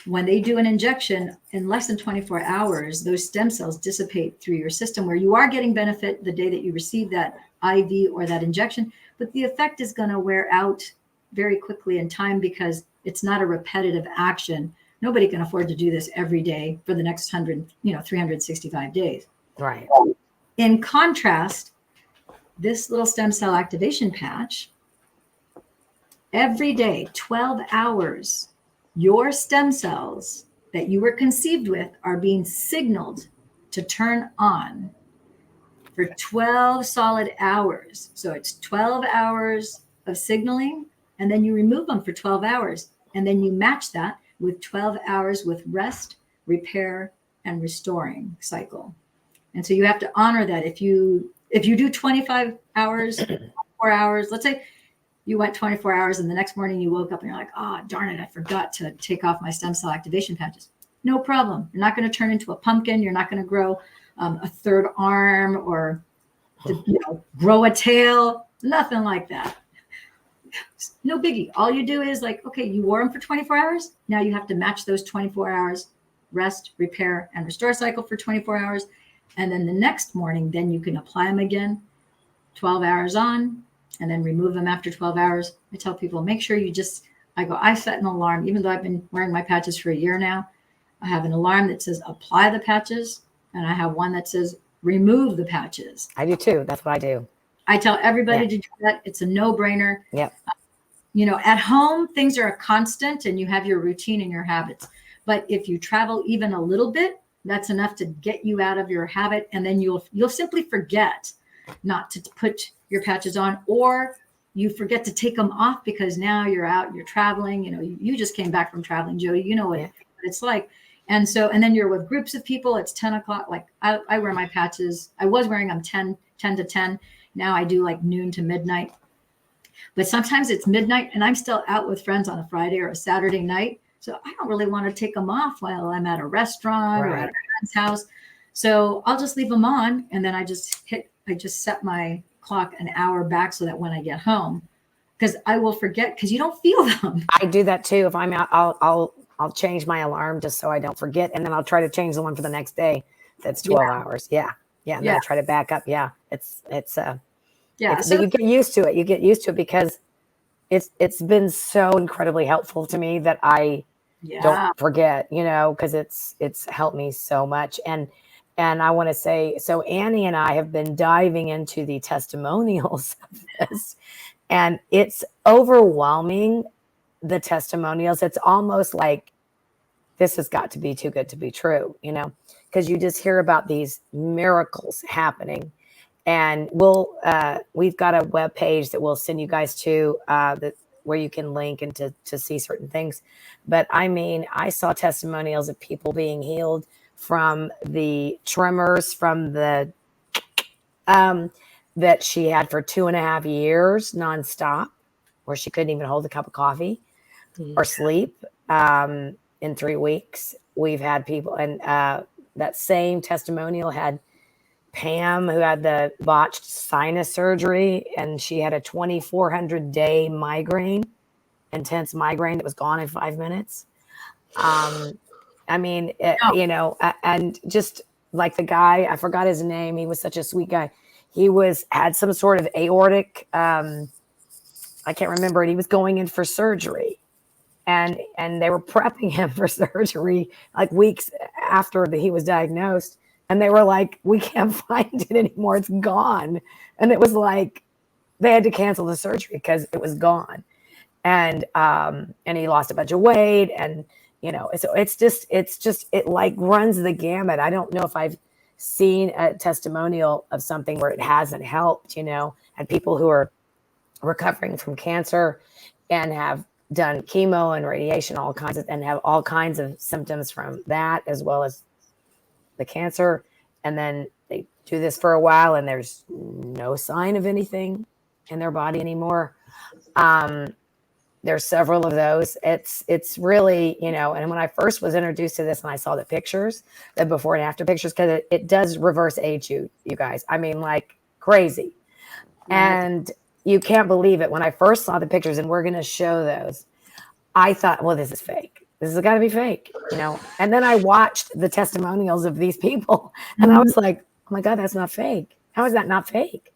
when they do an injection, in less than 24 hours, those stem cells dissipate through your system, where you are getting benefit the day that you receive that IV or that injection, but the effect is going to wear out very quickly in time because it's not a repetitive action. Nobody can afford to do this every day for the next 365 days. Right. In contrast, this little stem cell activation patch, every day, 12 hours, your stem cells that you were conceived with are being signaled to turn on for 12 solid hours. So it's 12 hours of signaling, and then you remove them for 12 hours. And then you match that with 12 hours with rest, repair, and restoring cycle. And so you have to honor that. If you do 25 hours, 4 hours, let's say you went 24 hours and the next morning you woke up and you're like, oh, darn it, I forgot to take off my stem cell activation patches. No problem. You're not going to turn into a pumpkin. You're not going to grow a third arm or grow a tail. Nothing like that. No biggie. All you do is like, okay, you wore them for 24 hours. Now you have to match those 24 hours, rest, repair, and restore cycle for 24 hours. And then the next morning, then you can apply them again, 12 hours on, and then remove them after 12 hours. I tell people, make sure I set an alarm, even though I've been wearing my patches for a year now. I have an alarm that says apply the patches, and I have one that says remove the patches. I do too. That's what I do. I tell everybody to do that. It's a no-brainer. Yep. At home, things are a constant and you have your routine and your habits. But if you travel even a little bit, that's enough to get you out of your habit. And then you'll simply forget not to put your patches on, or you forget to take them off because now you're out, you're traveling. You just came back from traveling, Jodi. You know what it's like. And then you're with groups of people. It's 10 o'clock. Like I wear my patches. I was wearing them 10 to 10. Now I do like noon to midnight. But sometimes it's midnight and I'm still out with friends on a Friday or a Saturday night. So I don't really want to take them off while I'm at a restaurant or at a friend's house. So I'll just leave them on. And then I just set my clock an hour back so that when I get home, because I will forget, because you don't feel them. I do that too. If I'm out, I'll change my alarm just so I don't forget. And then I'll try to change the one for the next day. That's 12 hours. Yeah. And then I try to back up. Yeah. So you get used to it. You get used to it because it's been so incredibly helpful to me that I don't forget, because it's helped me so much. And I want to say, so Annie and I have been diving into the testimonials of this, and it's overwhelming, the testimonials. It's almost like this has got to be too good to be true, because you just hear about these miracles happening. And we've got a web page that we'll send you guys to where you can link and to see certain things. But I mean, I saw testimonials of people being healed from the tremors from the that she had for 2.5 years nonstop, where she couldn't even hold a cup of coffee or sleep in 3 weeks. We've had people, and that same testimonial had Pam, who had the botched sinus surgery, and she had a 2,400-day migraine, intense migraine that was gone in 5 minutes. I mean, and just like the guy, I forgot his name. He was such a sweet guy. He had some sort of aortic, I can't remember it. He was going in for surgery, and they were prepping him for surgery like weeks after he was diagnosed. And they were like, we can't find it anymore. It's gone. And it was like, they had to cancel the surgery because it was gone. And he lost a bunch of weight. And, so it like runs the gamut. I don't know if I've seen a testimonial of something where it hasn't helped, and people who are recovering from cancer and have done chemo and radiation, and have all kinds of symptoms from that, as well as the cancer, and then they do this for a while and there's no sign of anything in their body anymore. There's several of those. It's really, and when I first was introduced to this and I saw the pictures, the before and after pictures, because it does reverse age you guys. I mean, like crazy. And you can't believe it. When I first saw the pictures, and we're going to show those, I thought, well, this is fake. This has got to be fake, And then I watched the testimonials of these people, and I was like, oh my God, that's not fake. How is that not fake?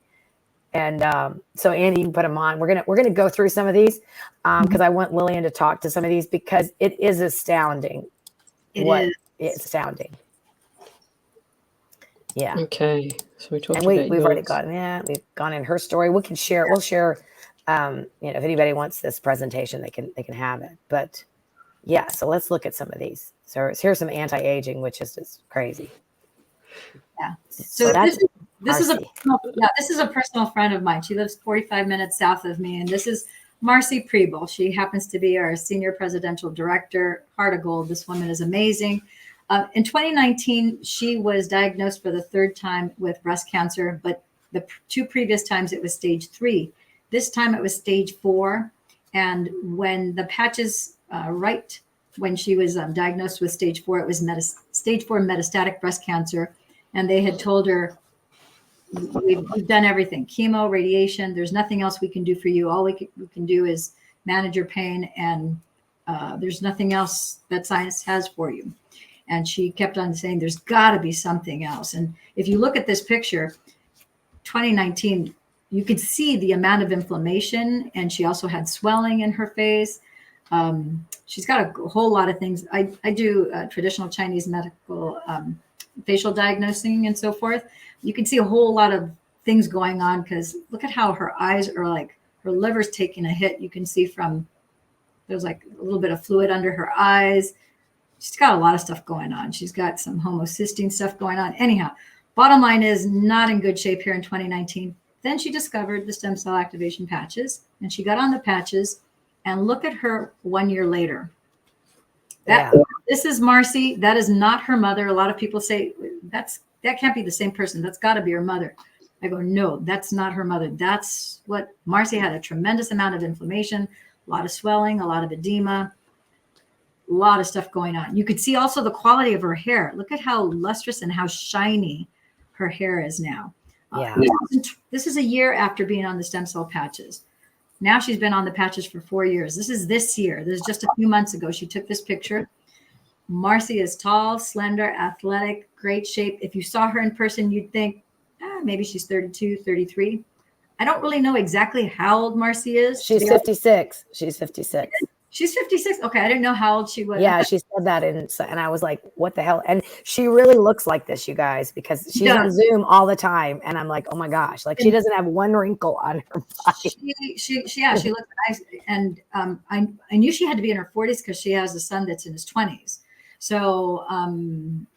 And so Andy, you can put them on. We're gonna go through some of these because I want Lillian to talk to some of these, because it is astounding. It's astounding. Yeah. Okay. So we talked and about we've already gotten that. We've gone in her story. We'll share. If anybody wants this presentation, they can have it. But yeah, so let's look at some of these. So here's some anti-aging, which is just crazy. Yeah. So this is a personal friend of mine. She lives 45 minutes south of me, and this is Marcy Preble. She happens to be our senior presidential director, Heart of Gold. This woman is amazing. In 2019, she was diagnosed for the 3rd time with breast cancer, but the 2 previous times it was stage 3. This time it was stage 4. And when the patches, when she was diagnosed with stage 4, it was stage 4 metastatic breast cancer. And they had told her, we've done everything, chemo, radiation. There's nothing else we can do for you. All we can do is manage your pain. And there's nothing else that science has for you. And she kept on saying, there's got to be something else. And if you look at this picture, 2019, you could see the amount of inflammation. And she also had swelling in her face. She's got a whole lot of things. I do traditional Chinese medical facial diagnosing and so forth. You can see a whole lot of things going on, because look at how her eyes are like, her liver's taking a hit. You can see there's like a little bit of fluid under her eyes. She's got a lot of stuff going on. She's got some homocysteine stuff going on. Anyhow, bottom line is not in good shape here in 2019. Then she discovered the stem cell activation patches, and she got on the patches, and look at her 1 year later. This is Marcy. That is not her mother. A lot of people say that can't be the same person. That's got to be her mother. I go, no, that's not her mother. That's what Marcy had, a tremendous amount of inflammation, a lot of swelling, a lot of edema, a lot of stuff going on. You could see also the quality of her hair. Look at how lustrous and how shiny her hair is now. Yeah. This is a year after being on the stem cell patches. Now she's been on the patches for 4 years. This is this year. This is just a few months ago. She took this picture. Marcy is tall, slender, athletic, great shape. If you saw her in person, you'd think, maybe she's 32, 33. I don't really know exactly how old Marcy is. She's 56. She's 56. She's 56. Okay, I didn't know how old she was. Yeah, she said that, and I was like, "What the hell?" And she really looks like this, you guys, because she's on Zoom all the time, and I'm like, "Oh my gosh!" Like she doesn't have one wrinkle on her body. She looks nice, and I knew she had to be in her 40s because she has a son that's in his 20s. So,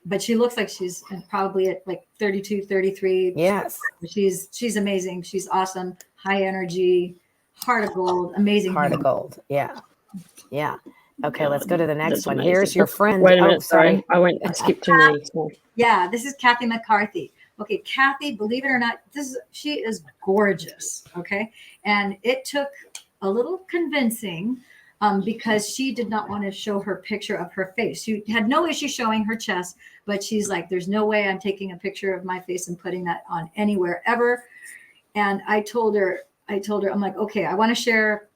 but she looks like she's probably at like 32, 33. Yes, she's amazing. She's awesome, high energy, heart of gold, amazing. Heart of gold. Yeah. Yeah. Okay, let's go to the next one. Here's your friend. Wait a minute, sorry. I skipped to me. Yeah, this is Kathy McCarthy. Okay, Kathy, believe it or not, she is gorgeous. Okay. And it took a little convincing because she did not want to show her picture of her face. She had no issue showing her chest, but she's like, there's no way I'm taking a picture of my face and putting that on anywhere ever. And I told her, I'm like, okay, I want to share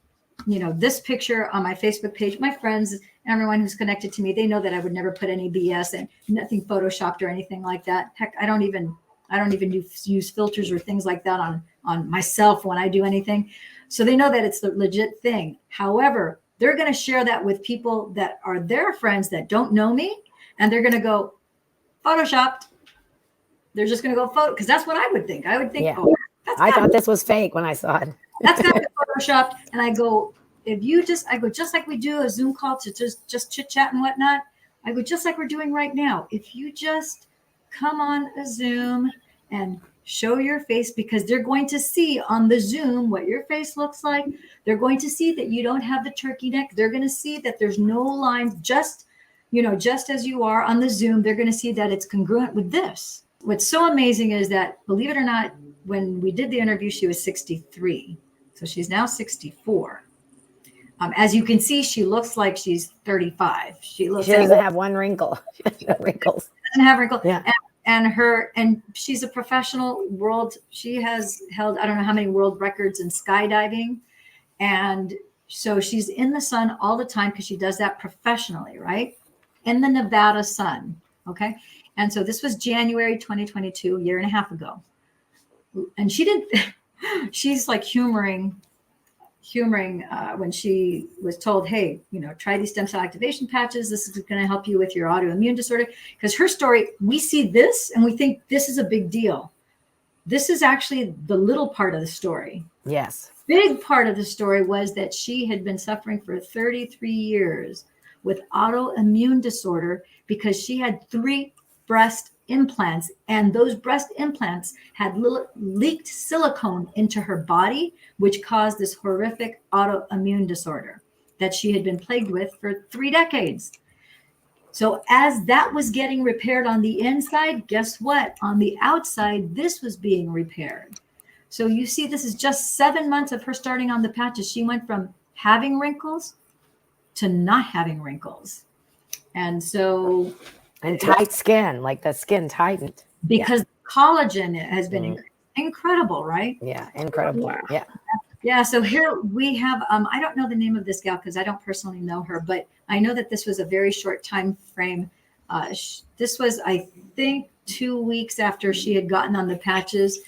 this picture on my Facebook page. My friends, everyone who's connected to me, they know that I would never put any BS and nothing photoshopped or anything like that. Heck, I don't even use filters or things like that on myself when I do anything. So they know that it's the legit thing. However, they're going to share that with people that are their friends that don't know me, and they're going to go photoshopped. They're just going to go photo, because that's what I would think. I would think, yeah. I thought this was fake when I saw it. That's got to be photoshopped. And I go, just like we do a Zoom call to just chit chat and whatnot. I go, just like we're doing right now. If you just come on a Zoom and show your face, because they're going to see on the Zoom what your face looks like. They're going to see that you don't have the turkey neck. They're going to see that there's no lines, just as you are on the Zoom. They're going to see that it's congruent with this. What's so amazing is that, believe it or not, when we did the interview, she was 63. So she's now 64. As you can see, she looks like she's 35. She doesn't have one wrinkle. She has no wrinkles. Doesn't have wrinkles. Yeah. And she's a professional she has held, I don't know how many world records in skydiving. And so she's in the sun all the time because she does that professionally, right? In the Nevada sun. Okay. And so this was January 2022, a year and a half ago. And she's like humoring when she was told, hey, try these stem cell activation patches. This is going to help you with your autoimmune disorder. Because her story, we see this and we think this is a big deal. This is actually the little part of the story. Yes. Big part of the story was that she had been suffering for 33 years with autoimmune disorder because she had 3 breast implants, and those breast implants had leaked silicone into her body, which caused this horrific autoimmune disorder that she had been plagued with for 3 decades. So as that was getting repaired on the inside, guess what? On the outside, this was being repaired. So you see, this is just 7 months of her starting on the patches. She went from having wrinkles to not having wrinkles. And tight skin, like the skin tightened. Because collagen has been incredible, right? Yeah, incredible. Wow. Yeah. Yeah. So here we have, I don't know the name of this gal because I don't personally know her, but I know that this was a very short time frame. This was, I think, 2 weeks after she had gotten on the patches.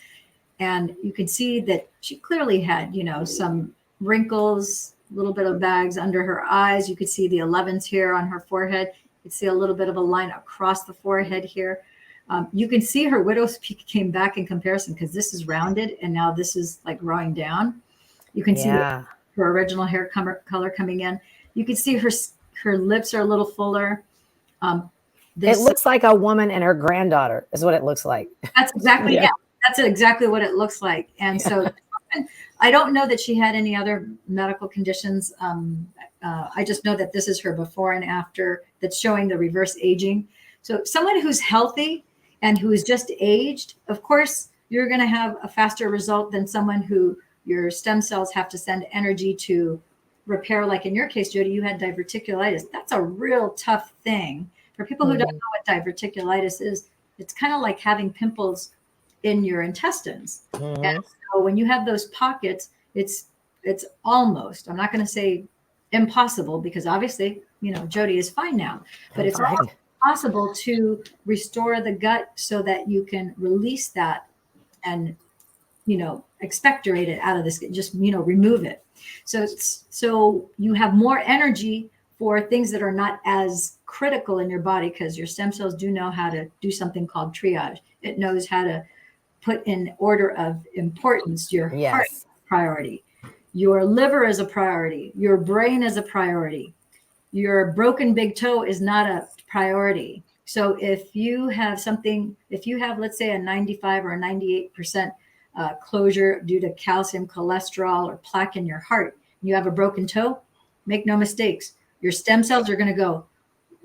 And you could see that she clearly had, some wrinkles, a little bit of bags under her eyes. You could see the 11s here on her forehead. You could see a little bit of a line across the forehead here. You can see her widow's peak came back in comparison because this is rounded and now this is like growing down. You can see her original hair color coming in. You can see her lips are a little fuller. It looks like a woman and her granddaughter is what it looks like. That's exactly, that's exactly what it looks like. And so I don't know that she had any other medical conditions. I just know that this is her before and after that's showing the reverse aging. So someone who's healthy and who is just aged, of course, you're going to have a faster result than someone who your stem cells have to send energy to repair. Like in your case, Jodi, you had diverticulitis. That's a real tough thing. For people who don't know what diverticulitis is, it's kind of like having pimples in your intestines. And so when you have those pockets, it's almost, I'm not going to say impossible, because obviously, Jodi is fine now, but it's almost possible to restore the gut so that you can release that and, expectorate it out of this, just, remove it. So you have more energy for things that are not as critical in your body, because your stem cells do know how to do something called triage. It knows how to put in order of importance your heart priority, your liver is a priority, your brain is a priority, your broken big toe is not a priority. So if you have let's say a 95 or a 98% closure due to calcium, cholesterol, or plaque in your heart, you have a broken toe, make no mistakes, your stem cells are going to go,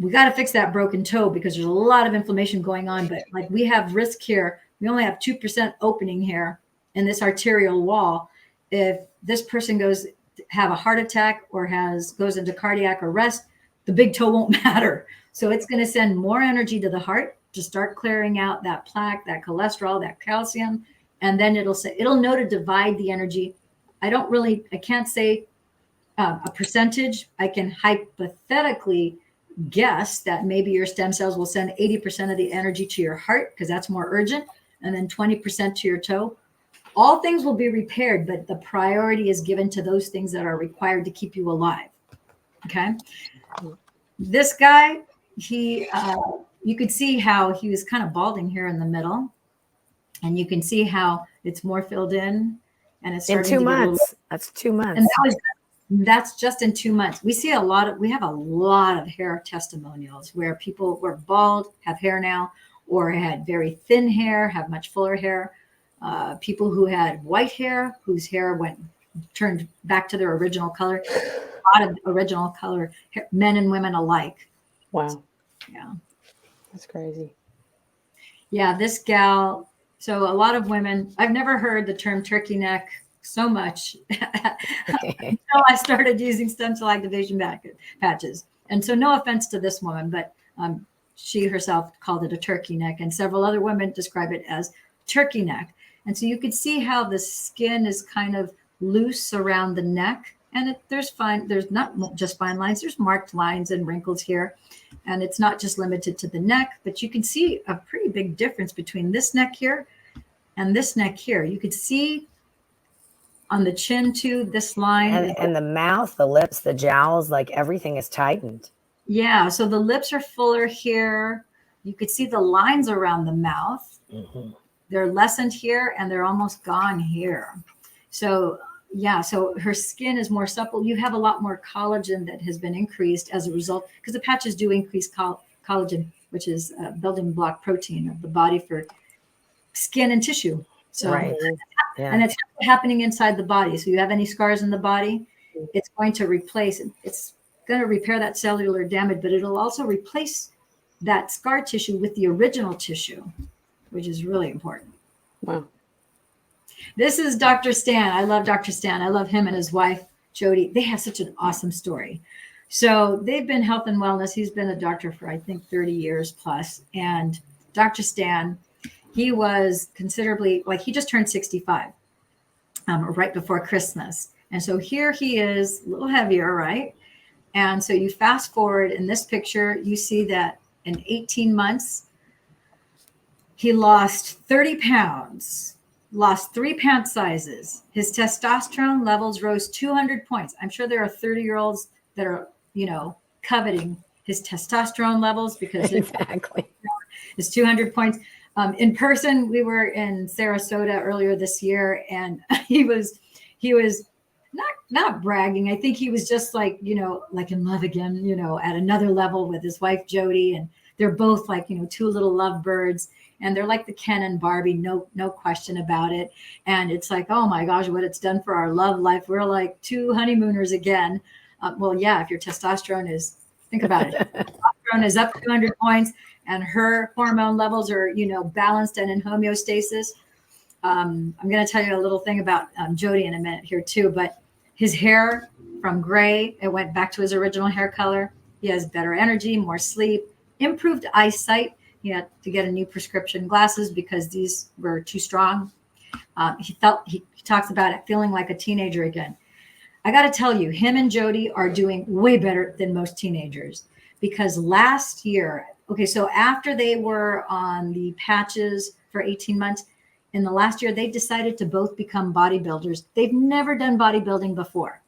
we got to fix that broken toe, because there's a lot of inflammation going on. But like, we have risk here. We only have 2% opening here in this arterial wall. If this person have a heart attack or goes into cardiac arrest, the big toe won't matter. So it's going to send more energy to the heart to start clearing out that plaque, that cholesterol, that calcium. And then it'll know to divide the energy. I can't say a percentage. I can hypothetically guess that maybe your stem cells will send 80% of the energy to your heart, because that's more urgent, and then 20% to your toe. All things will be repaired, but the priority is given to those things that are required to keep you alive. Okay. This guy, you could see how he was kind of balding here in the middle, and you can see how it's more filled in, and it's starting in 2 months. That's 2 months. And that's just in 2 months. We have a lot of hair testimonials where people were bald, have hair now, or had very thin hair, have much fuller hair. People who had white hair, whose hair turned back to their original color. A lot of original color, men and women alike. Wow. Yeah. That's crazy. Yeah, this gal. So a lot of women, I've never heard the term turkey neck so much until I started using stem cell activation patches. And so no offense to this woman, but she herself called it a turkey neck, and several other women describe it as turkey neck. And so you could see how the skin is kind of loose around the neck, and there's not just fine lines, there's marked lines and wrinkles here. And it's not just limited to the neck, but you can see a pretty big difference between this neck here and this neck here. You could see on the chin too, this line. And the mouth, the lips, the jowls, like everything is tightened. Yeah, so the lips are fuller here. You could see the lines around the mouth. They're lessened here, and they're almost gone here. So yeah, so her skin is more supple. You have a lot more collagen that has been increased as a result, because the patches do increase collagen, which is a building block protein of the body for skin and tissue. So, right. And it's happening inside the body. So you have any scars in the body, it's going to it's going to repair that cellular damage, but it'll also replace that scar tissue with the original tissue, which is really important. Wow. This is Dr. Stan. I love Dr. Stan. I love him and his wife, Jodi. They have such an awesome story. So they've been health and wellness. He's been a doctor for, I think, 30 years plus. And Dr. Stan, he was considerably, he just turned 65 right before Christmas. And so here he is, a little heavier, right? And so you fast forward in this picture, you see that in 18 months, he lost 30 pounds, lost 3 pant sizes. His testosterone levels rose 200 points. I'm sure there are 30-year-olds that are, coveting his testosterone levels, because exactly. it's 200 points. In person, we were in Sarasota earlier this year, and he was not bragging. I think he was just like in love again, at another level with his wife, Jodi, and they're both two little lovebirds, and they're like the Ken and Barbie, no question about it. And it's like, oh my gosh, what it's done for our love life. We're like two honeymooners again. Well, yeah, if your testosterone is, think about it, testosterone is up 200 points, and her hormone levels are, balanced and in homeostasis. I'm going to tell you a little thing about Jodi in a minute here too, but his hair from gray, it went back to his original hair color. He has better energy, more sleep, improved eyesight. He had to get a new prescription glasses because these were too strong. He talks about it feeling like a teenager again. I got to tell you, him and Jodi are doing way better than most teenagers, because last year, okay, so after they were on the patches for 18 months, in the last year, they decided to both become bodybuilders. They've never done bodybuilding before.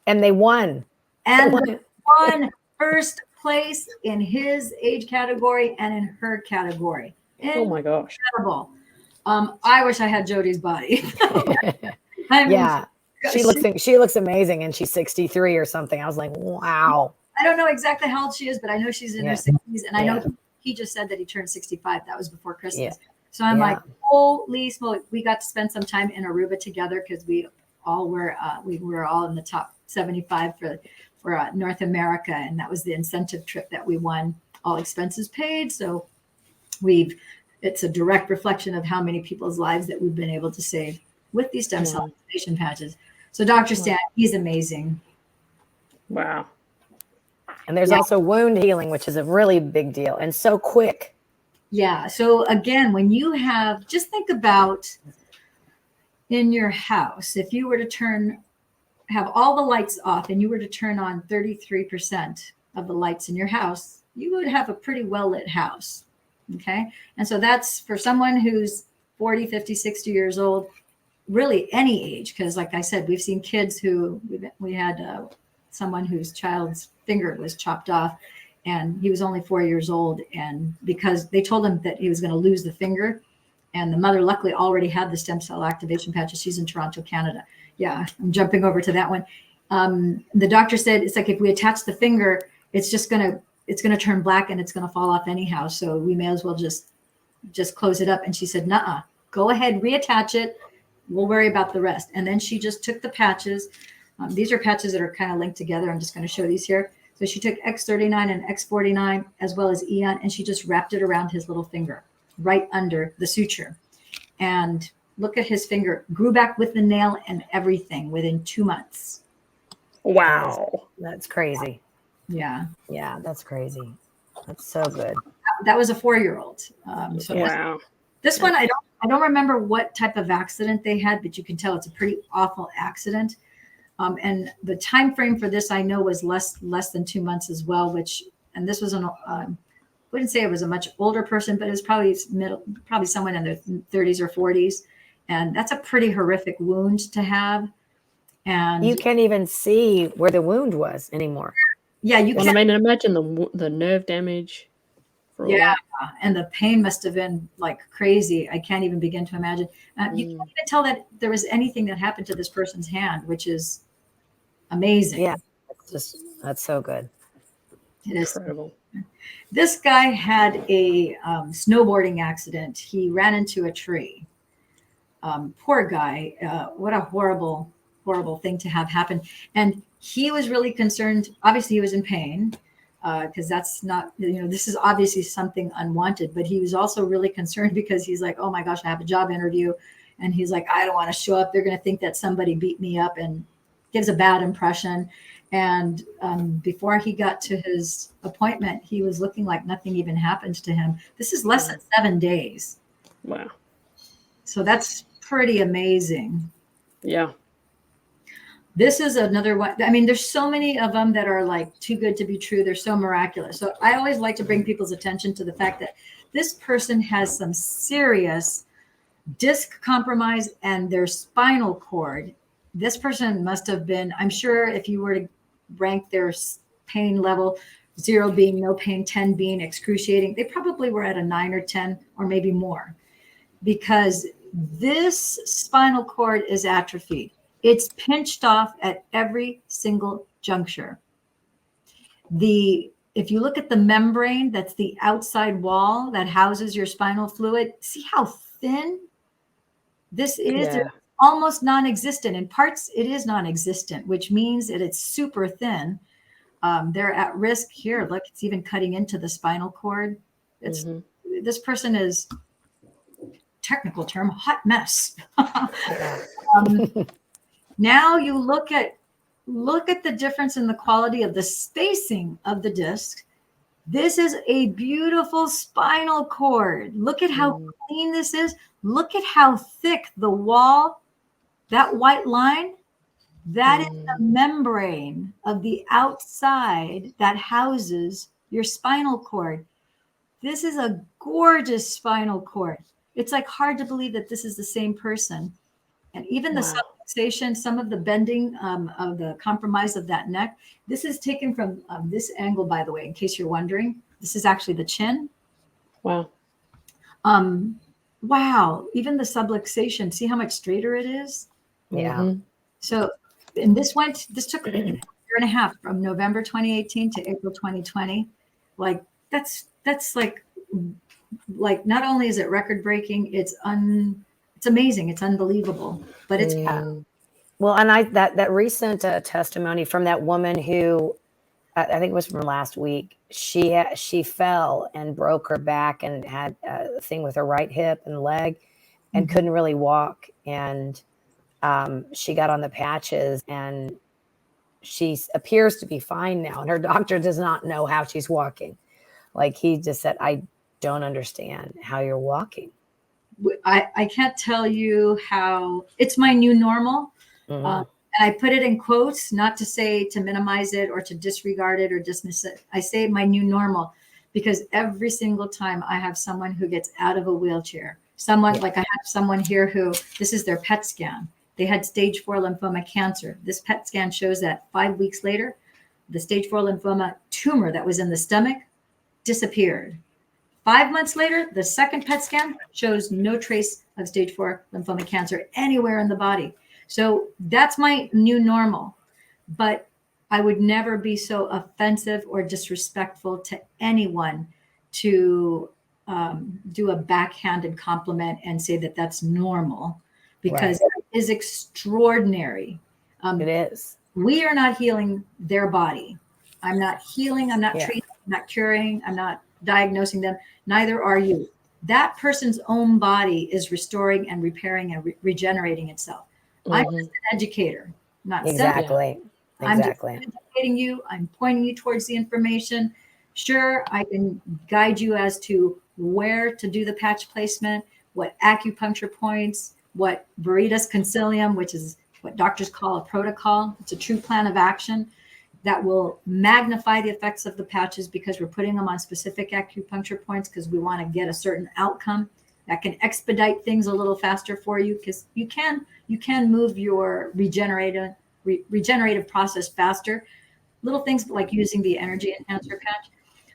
And they won. And they won first place in his age category and in her category. Oh my gosh. Incredible. I wish I had Jodi's body. Yeah. She looks amazing, and she's 63 or something. I was like, wow. I don't know exactly how old she is, but I know she's in her 60s. And I know he just said that he turned 65. That was before Christmas. Yeah. So I'm like, holy smoke. We got to spend some time in Aruba together because we were all in the top 75 for North America. And that was the incentive trip that we won, all expenses paid. So it's a direct reflection of how many people's lives that we've been able to save with these stem cell activation patches. So Dr. Stan, he's amazing. Wow. And there's also wound healing, which is a really big deal and so quick. Yeah. So again, when you just think about in your house, if you were to have all the lights off and you were to turn on 33% of the lights in your house, you would have a pretty well lit house. Okay. And so that's for someone who's 40, 50, 60 years old, really any age. Because like I said, we've seen kids we had someone whose child's finger was chopped off, and he was only 4 years old. And because they told him that he was going to lose the finger, and the mother luckily already had the stem cell activation patches. She's in Toronto, Canada. Yeah, I'm jumping over to that one. The doctor said it's like if we attach the finger, it's going to turn black and it's going to fall off anyhow. So we may as well just close it up. And she said, nuh-uh, go ahead, reattach it. We'll worry about the rest. And then she just took the patches. These are patches that are kind of linked together. I'm just going to show these here. So she took X39 and X49 as well as Eon, and she just wrapped it around his little finger right under the suture. And look at his finger, grew back with the nail and everything within 2 months. Wow. That's crazy. Yeah. Yeah, that's crazy. That's so good. That was a 4-year-old. Wow. This one, I don't remember what type of accident they had, but you can tell it's a pretty awful accident. And the time frame for this, I know, was less than 2 months as well. And this was wouldn't say it was a much older person, but it was probably someone in their 30s or 40s, and that's a pretty horrific wound to have. And you can't even see where the wound was anymore. Yeah, you can't. I mean, imagine the nerve damage. Yeah, and the pain must have been like crazy. I can't even begin to imagine. You can't even tell that there was anything that happened to this person's hand, which is amazing. Yeah, that's so good. It is incredible. This guy had a snowboarding accident. He ran into a tree. Poor guy. What a horrible, horrible thing to have happen. And he was really concerned. Obviously, he was in pain because that's not, this is obviously something unwanted. But he was also really concerned because he's like, oh my gosh, I have a job interview. And he's like, I don't want to show up. They're going to think that somebody beat me up, and gives a bad impression. And before he got to his appointment, he was looking like nothing even happened to him. This is less than 7 days. Wow. So that's pretty amazing. Yeah. This is another one. I mean, there's so many of them that are like too good to be true. They're so miraculous. So I always like to bring people's attention to the fact that this person has some serious disc compromise and their spinal cord. This person must have been, I'm sure if you were to rank their pain level, 0 being no pain, 10 being excruciating, they probably were at a 9 or 10 or maybe more, because this spinal cord is atrophied. It's pinched off at every single juncture. If you look at the membrane, that's the outside wall that houses your spinal fluid, see how thin this is? Yeah. It's almost non-existent. In parts, it is non-existent, which means that it's super thin. They're at risk here. Look, it's even cutting into the spinal cord. This person is technical term, hot mess. Yeah. Now you look at the difference in the quality of the spacing of the disc. This is a beautiful spinal cord. Look at how clean this is. Look at how thick the wall, that white line, that is the membrane of the outside that houses your spinal cord. This is a gorgeous spinal cord. It's like hard to believe that this is the same person. And even the subluxation, some of the bending of the compromise of that neck, this is taken from this angle, by the way, in case you're wondering. This is actually the chin. Wow. Wow. Even the subluxation, see how much straighter it is? Yeah. So, and this took a year and a half from November 2018 to April 2020. Like that's like not only is it record breaking, it's amazing. It's unbelievable, but it's well, and that recent testimony from that woman who I think it was from last week. She fell and broke her back and had a thing with her right hip and leg and couldn't really walk. And she got on the patches and she appears to be fine now. And her doctor does not know how she's walking. Like he just said, I don't understand how you're walking. I can't tell you how it's my new normal. And I put it in quotes, not to say to minimize it or to disregard it or dismiss it. I say my new normal because every single time I have someone who gets out of a wheelchair, like I have someone here who, this is their PET scan. They had stage 4 lymphoma cancer. This PET scan shows that 5 weeks later, the stage 4 lymphoma tumor that was in the stomach disappeared. 5 months later, the second PET scan shows no trace of stage 4 lymphoma cancer anywhere in the body. So that's my new normal. But I would never be so offensive or disrespectful to anyone to do a backhanded compliment and say that that's normal, because it is extraordinary. It is. We are not healing their body. I'm not healing. I'm not treating. I'm not curing. I'm not diagnosing them. Neither are you. That person's own body is restoring and repairing and regenerating itself. I'm just an educator, not exactly. I'm just educating you. I'm pointing you towards the information. Sure, I can guide you as to where to do the patch placement, what acupuncture points, what Veritas Concilium, which is what doctors call a protocol. It's a true plan of action that will magnify the effects of the patches because we're putting them on specific acupuncture points because we want to get a certain outcome that can expedite things a little faster for you, because you can move your regenerative process faster. Little things like using the energy enhancer patch.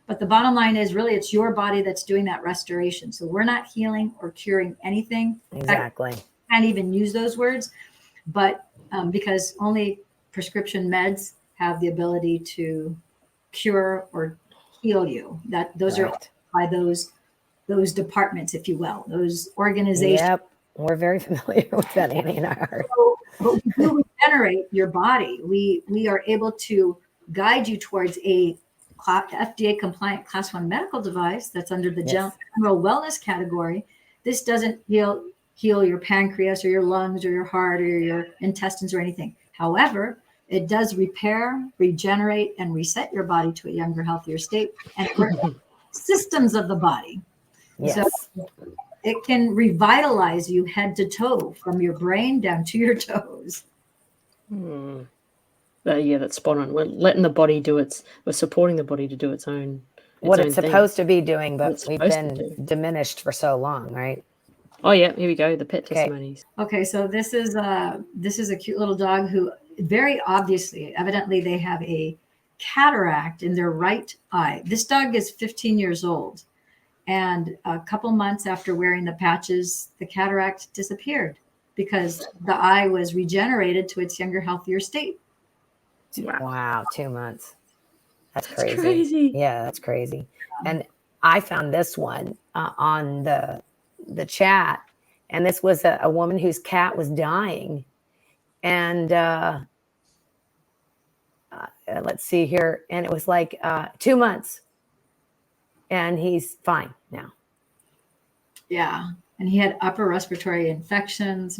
But the bottom line is really it's your body that's doing that restoration. So we're not healing or curing anything. Exactly. In fact, I can't even use those words, but because only prescription meds have the ability to cure or heal you. Those are by those departments, if you will, those organizations. Yep, we're very familiar with that, Annie and I are. So, but we do regenerate your body. We are able to guide you towards a FDA compliant class 1 medical device that's under the general wellness category. This doesn't heal your pancreas or your lungs or your heart or your intestines or anything. However, it does repair, regenerate, and reset your body to a younger, healthier state and systems of the body. Yes. So it can revitalize you head to toe, from your brain down to your toes. That's spot on. We're letting the body we're supporting the body to do its own what it's supposed to be doing, but we've been diminished for so long, right? Oh yeah, here we go. The pet testimonies. Okay, so this is a cute little dog who very obviously, evidently, they have a cataract in their right eye. This dog is 15 years old. And a couple months after wearing the patches, the cataract disappeared because the eye was regenerated to its younger, healthier state. Wow, 2 months. That's crazy. Yeah, that's crazy. And I found this one on the chat, and this was a woman whose cat was dying. And let's see here. And it was like 2 months. And he's fine now. Yeah. and he had upper respiratory infections.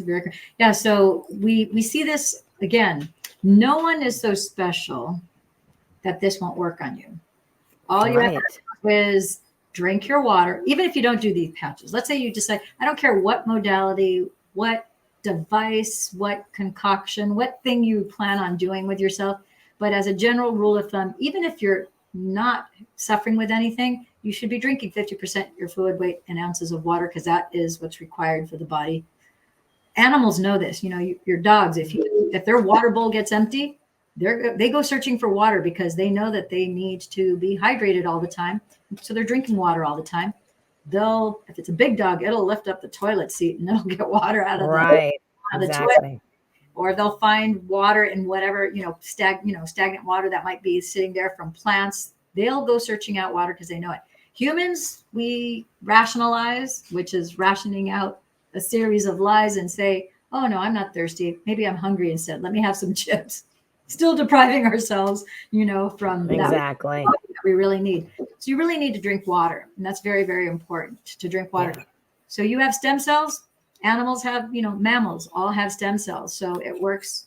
Yeah, so we see this again. No one is so special that this won't work on you. All you have to do is drink your water, even if you don't do these patches. Let's say you decide, I don't care what modality, what device, what concoction, what thing you plan on doing with yourself. But as a general rule of thumb, even if you're not suffering with anything, you should be drinking 50% your fluid weight in ounces of water, because that is what's required for the body. Animals know this. You know, your dogs, if their water bowl gets empty, they go searching for water, because they know that they need to be hydrated all the time. So they're drinking water all the time. If it's a big dog, it'll lift up the toilet seat and it'll get water out of the toilet. Or they'll find water in whatever, stagnant water that might be sitting there from plants. They'll go searching out water because they know it. Humans, we rationalize, which is rationing out a series of lies, and say, oh no, I'm not thirsty. Maybe I'm hungry instead. Let me have some chips. Still depriving ourselves, from that we really need. So you really need to drink water. And that's very, very important to drink water. Yeah. So you have stem cells. Animals have, mammals all have stem cells. So it works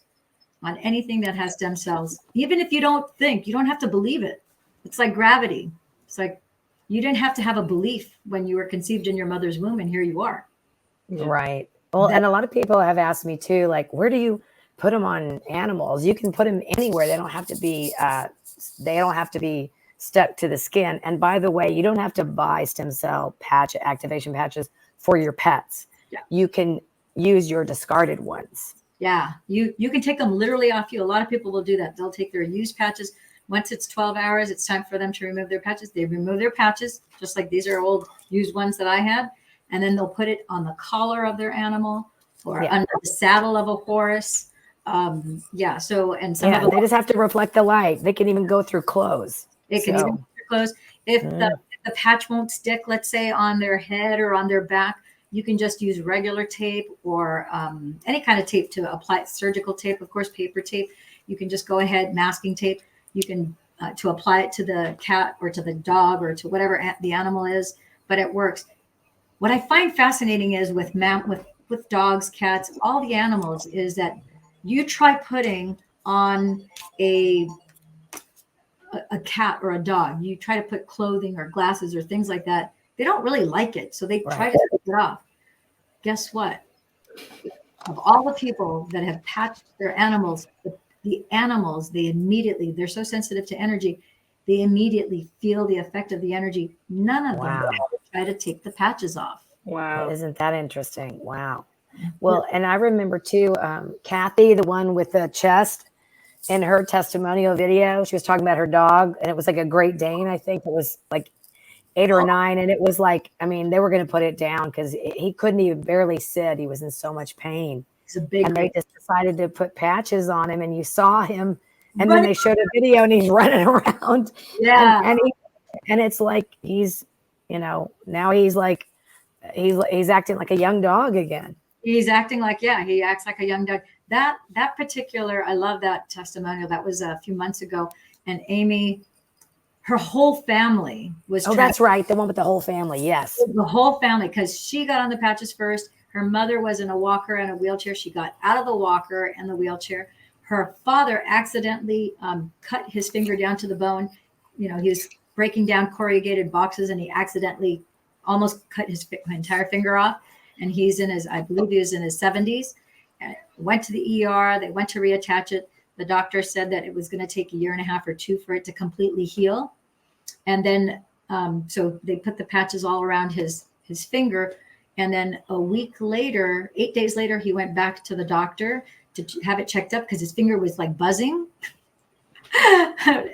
on anything that has stem cells. Even if you don't think, you don't have to believe it. It's like gravity. It's like you didn't have to have a belief when you were conceived in your mother's womb, and here you are. Right. Well, and a lot of people have asked me too, like, where do you put them on animals? You can put them anywhere. They don't have to be, stuck to the skin. And by the way, you don't have to buy stem cell activation patches for your pets. Yeah. You can use your discarded ones. Yeah. You can take them literally off you. A lot of people will do that. They'll take their used patches. Once it's 12 hours, it's time for them to remove their patches. They remove their patches, just like these are old used ones that I had. And then they'll put it on the collar of their animal or under the saddle of a horse. So, and some of them, they just have to reflect the light. They can even go through clothes. It can even go through clothes. If the patch won't stick, let's say on their head or on their back, you can just use regular tape or any kind of tape to apply it. Surgical tape, of course, paper tape. You can just go ahead, masking tape. You can to apply it to the cat or to the dog or to whatever the animal is, but it works. What I find fascinating is with dogs, cats, all the animals, is that you try putting on a cat or a dog, you try to put clothing or glasses or things like that. They don't really like it. So they try to take it off. Guess what? Of all the people that have patched their animals, the animals, they're so sensitive to energy. They immediately feel the effect of the energy. None of them try to take the patches off. Wow. Isn't that interesting? Wow. Well, and I remember too, Kathy, the one with the chest, in her testimonial video, she was talking about her dog, and it was like a Great Dane. I think it was like 8 or 9. And it was like, I mean, they were going to put it down because he couldn't even barely sit. He was in so much pain. And they just decided to put patches on him, and you saw him, and then they showed a video and he's running around. Yeah. And it's like, he's, now he's like, he's acting like a young dog again. He's acting like, he acts like a young dog. That particular, I love that testimonial. That was a few months ago. And Amy, her whole family was. Oh, that's right. The one with the whole family. Yes. The whole family, because she got on the patches first. Her mother was in a walker and a wheelchair. She got out of the walker and the wheelchair. Her father accidentally cut his finger down to the bone. He was breaking down corrugated boxes, and he accidentally almost cut his entire finger off. And I believe he was in his 70s. Went to the ER. They went to reattach it. The doctor said that it was going to take 1.5 years or 2 for it to completely heal. And then, so they put the patches all around his finger. And then a week later, 8 days later, he went back to the doctor to have it checked up because his finger was like buzzing.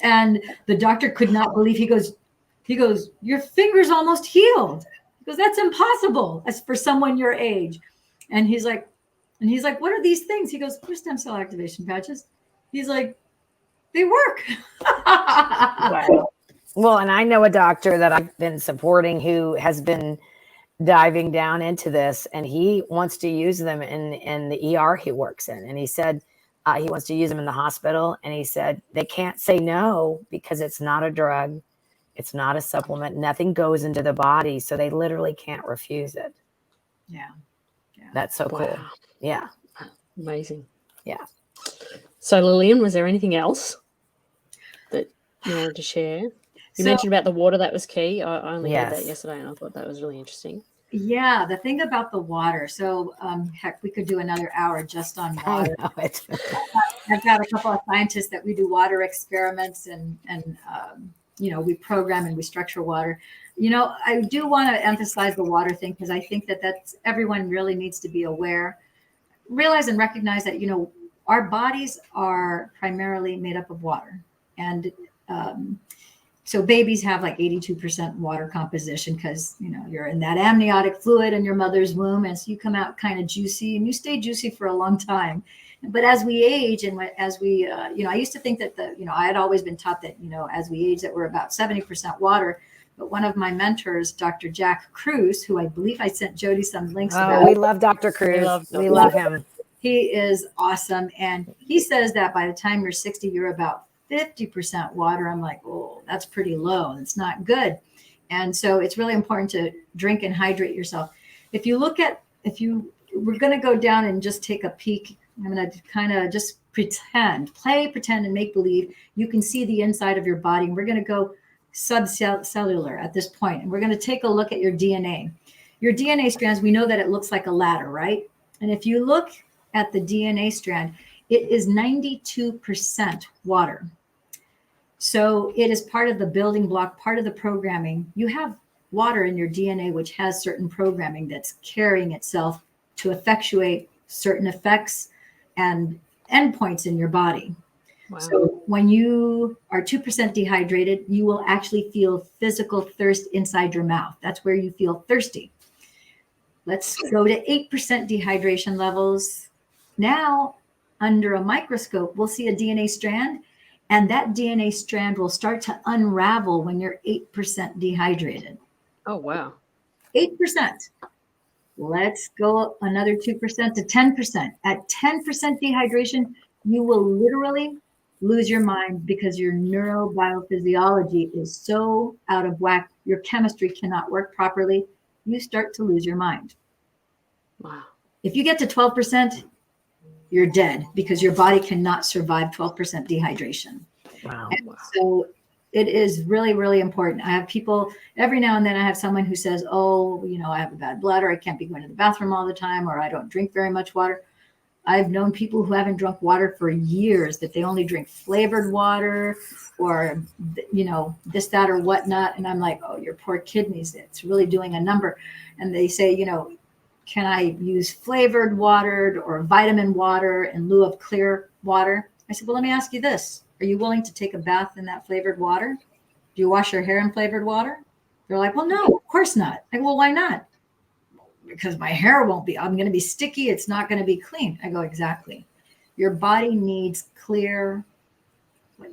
And the doctor could not believe. He goes, your finger's almost healed. He goes, that's impossible as for someone your age. And he's like, what are these things? He goes, they're stem cell activation patches. He's like, they work. Wow. Well, and I know a doctor that I've been supporting who has been diving down into this, and he wants to use them in the ER he works in. And he said he wants to use them in the hospital. And he said they can't say no because it's not a drug. It's not a supplement. Nothing goes into the body. So they literally can't refuse it. Yeah. That's so cool. Wow. Yeah. Amazing. Yeah. So Lillian, was there anything else that you wanted to share? You mentioned about the water. That was key. I only heard that yesterday, and I thought that was really interesting. Yeah, the thing about the water. So, heck, we could do another hour just on water. I know it. I've got a couple of scientists that we do water experiments, and we program and we structure water. I do want to emphasize the water thing, because I think that's everyone really needs to be realize and recognize that our bodies are primarily made up of water, and so babies have like 82% water composition, because you're in that amniotic fluid in your mother's womb, and so you come out kind of juicy, and you stay juicy for a long time. But as we age, and as we I used to think that I had always been taught that as we age that we're about 70% water. But one of my mentors, Dr. Jack Cruz, who I believe I sent Jodi some links about. We love Dr. Cruz. We love him. He is awesome. And he says that by the time you're 60, you're about 50% water. I'm like, oh, that's pretty low. It's not good. And so it's really important to drink and hydrate yourself. We're going to go down and just take a peek. I'm going to kind of just pretend and make believe you can see the inside of your body. And we're going to go subcellular at this point. And we're going to take a look at your DNA. Your DNA strands, we know that it looks like a ladder, right? And if you look at the DNA strand, it is 92% water. So it is part of the building block, part of the programming. You have water in your DNA, which has certain programming that's carrying itself to effectuate certain effects and endpoints in your body. Wow. So when you are 2% dehydrated, you will actually feel physical thirst inside your mouth. That's where you feel thirsty. Let's go to 8% dehydration levels. Now, under a microscope, we'll see a DNA strand, and that DNA strand will start to unravel when you're 8% dehydrated. Oh, wow. 8%. Let's go another 2% to 10%. At 10% dehydration, you will literally lose your mind, because your neurobiophysiology is so out of whack. Your chemistry cannot work properly. You start to lose your mind. Wow. If you get to 12%, you're dead, because your body cannot survive 12% dehydration. Wow. So it is really, really important. I have people every now and then. I have someone who says, oh, I have a bad bladder. I can't be going to the bathroom all the time, or I don't drink very much water. I've known people who haven't drunk water for years, that they only drink flavored water, or, this, that, or whatnot. And I'm like, oh, your poor kidneys, it's really doing a number. And they say, can I use flavored water or vitamin water in lieu of clear water? I said, well, let me ask you this. Are you willing to take a bath in that flavored water? Do you wash your hair in flavored water? They're like, well, no, of course not. I go, well, why not? Because my hair I'm going to be sticky. It's not going to be clean. I go, exactly. Your body needs clear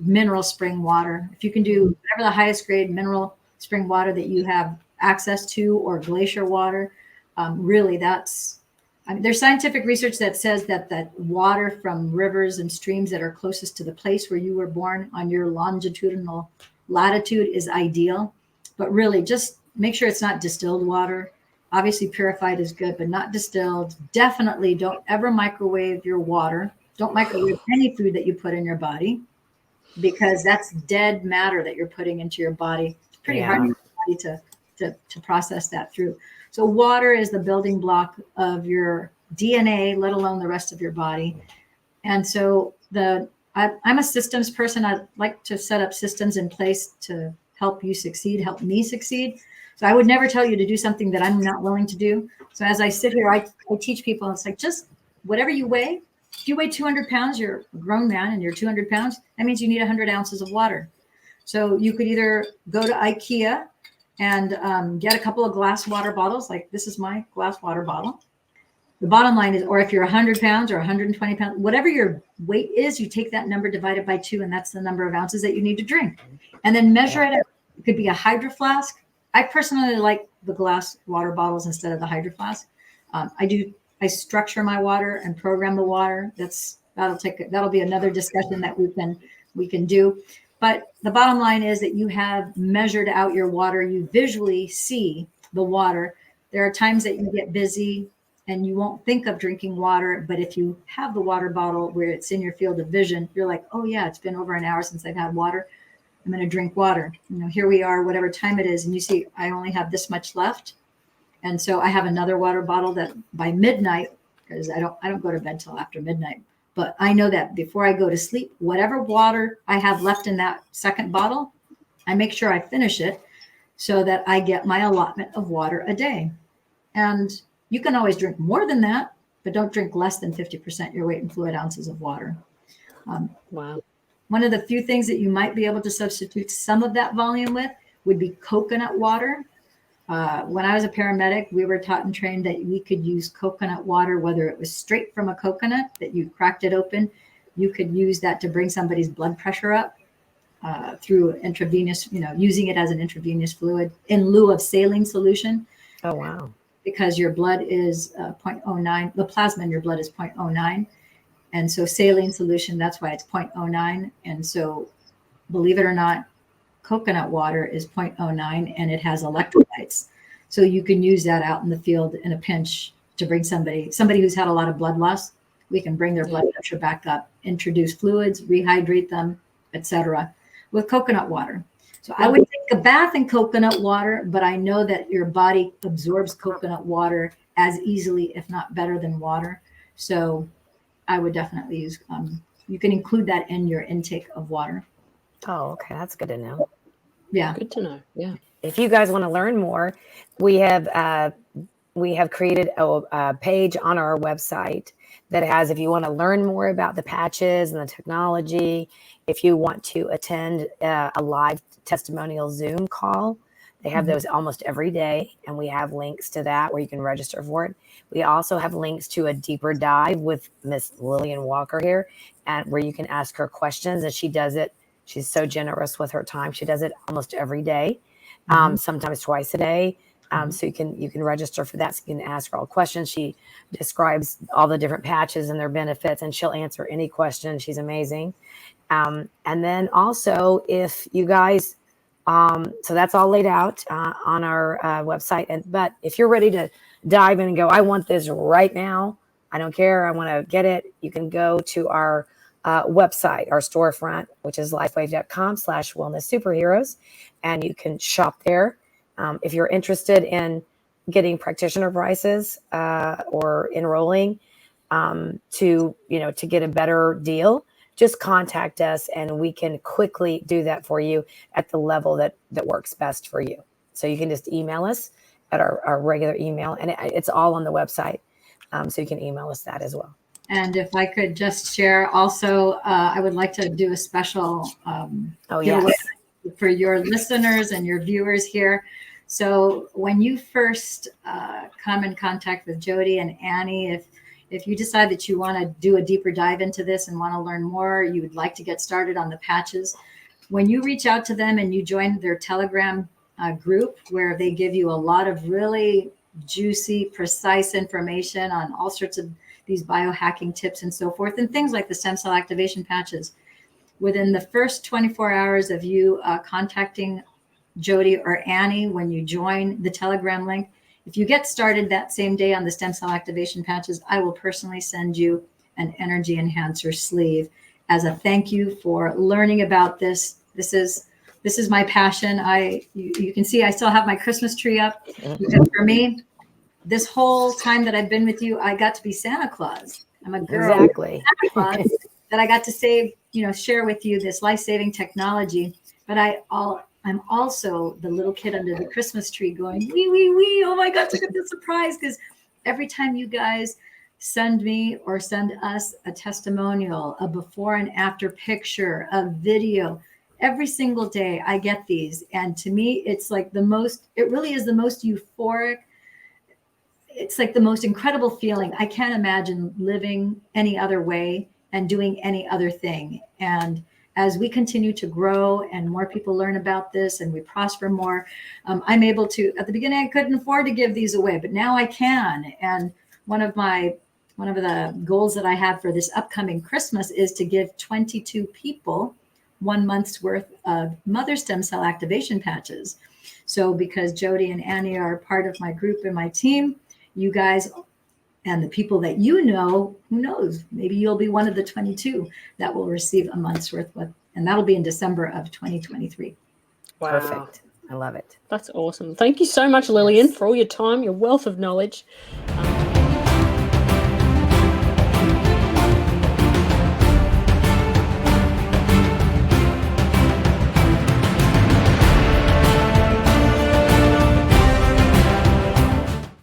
mineral spring water. If you can do whatever the highest grade mineral spring water that you have access to, or glacier water, really there's scientific research that says that water from rivers and streams that are closest to the place where you were born on your longitudinal latitude is ideal. But really, just make sure it's not distilled water. Obviously, purified is good, but not distilled. Definitely don't ever microwave your water. Don't microwave any food that you put in your body, because that's dead matter that you're putting into your body. It's pretty hard for your body to process that through. So water is the building block of your DNA, let alone the rest of your body. And so I'm a systems person. I like to set up systems in place to help you succeed, help me succeed. So I would never tell you to do something that I'm not willing to do. So as I sit here, I teach people, it's like, just whatever you weigh. If you weigh 200 pounds, you're a grown man and you're 200 pounds, that means you need 100 ounces of water. So you could either go to IKEA and get a couple of glass water bottles. Like, this is my glass water bottle. The bottom line is, or if you're 100 pounds or 120 pounds, whatever your weight is, you take that number divided by 2, and that's the number of ounces that you need to drink. And then measure it out. It could be a hydro flask. I personally like the glass water bottles instead of the hydro flask. I structure my water and program the water. That'll be another discussion that we can do. But the bottom line is that you have measured out your water. You visually see the water. There are times that you get busy and you won't think of drinking water, but if you have the water bottle where it's in your field of vision, you're like, oh yeah, it's been over an hour since I've had water. I'm going to drink water. Here we are, whatever time it is, and you see I only have this much left. And so I have another water bottle that by midnight, because I don't go to bed till after midnight, but I know that before I go to sleep, whatever water I have left in that second bottle, I make sure I finish it so that I get my allotment of water a day. And you can always drink more than that, but don't drink less than 50% your weight in fluid ounces of water. Wow. One of the few things that you might be able to substitute some of that volume with would be coconut water. When I was a paramedic, we were taught and trained that we could use coconut water, whether it was straight from a coconut that you cracked it open. You could use that to bring somebody's blood pressure up through intravenous, using it as an intravenous fluid in lieu of saline solution. Oh, wow. Because your blood is 0.09. The plasma in your blood is 0.09. And so saline solution, that's why it's 0.09. And so believe it or not, coconut water is 0.09 and it has electrolytes. So you can use that out in the field in a pinch to bring somebody who's had a lot of blood loss. We can bring their blood pressure back up, introduce fluids, rehydrate them, etc. with coconut water. So I would take a bath in coconut water, but I know that your body absorbs coconut water as easily, if not better than water. So I would definitely use, you can include that in your intake of water. Oh, okay. That's good to know. Yeah. Good to know. Yeah. If you guys want to learn more, we have created a page on our website that has, if you want to learn more about the patches and the technology, if you want to attend a live testimonial Zoom call, they have those almost every day. And we have links to that where you can register for it. We also have links to a deeper dive with Miss Lillian Walker here, and where you can ask her questions, and she does it. She's so generous with her time. She does it almost every day, sometimes twice a day. So you can register for that. So you can ask her all questions. She describes all the different patches and their benefits, and she'll answer any question. She's amazing. And then also, if you guys, so that's all laid out on our website. But if you're ready to dive in and go, I want this right now, I don't care, I want to get it, you can go to our website, our storefront, which is lifewave.com/wellness superheroes, and you can shop there. If you're interested in getting practitioner prices or enrolling to get a better deal, just contact us and we can quickly do that for you at the level that works best for you. So you can just email us at our regular email, and it's all on the website. So you can email us that as well. And if I could just share also, I would like to do a special giveaway for your listeners and your viewers here. So when you first come in contact with Jodi and Annie, if you decide that you want to do a deeper dive into this and want to learn more, you would like to get started on the patches, when you reach out to them and you join their Telegram group, where they give you a lot of really juicy, precise information on all sorts of these biohacking tips and so forth, and things like the stem cell activation patches, within the first 24 hours of you contacting Jodi or Annie, when you join the Telegram link, if you get started that same day on the stem cell activation patches, I will personally send you an energy enhancer sleeve as a thank you for learning about this. This is my passion. You can see I still have my Christmas tree up, because for me, this whole time that I've been with you, I got to be Santa Claus. I'm a girl, Exactly. Santa Claus, that I got to share with you this life-saving technology. But I'm also the little kid under the Christmas tree going, wee, wee, wee. Oh my God, such a good surprise. Because every time you guys send me or send us a testimonial, a before and after picture, a video, every single day I get these. And to me, it's like it really is the most euphoric. It's like the most incredible feeling. I can't imagine living any other way and doing any other thing. And as we continue to grow and more people learn about this and we prosper more, I'm able to, at the beginning, I couldn't afford to give these away, but now I can. And one of the goals that I have for this upcoming Christmas is to give 22 people 1 month's worth of mother stem cell activation patches. So because Jodi and Annie are part of my group and my team, you guys and the people that you know, who knows, maybe you'll be one of the 22 that will receive a month's worth of, and that'll be in December of 2023. Wow. Perfect. I love it. That's awesome. Thank you so much, Lillian, for all your time, your wealth of knowledge.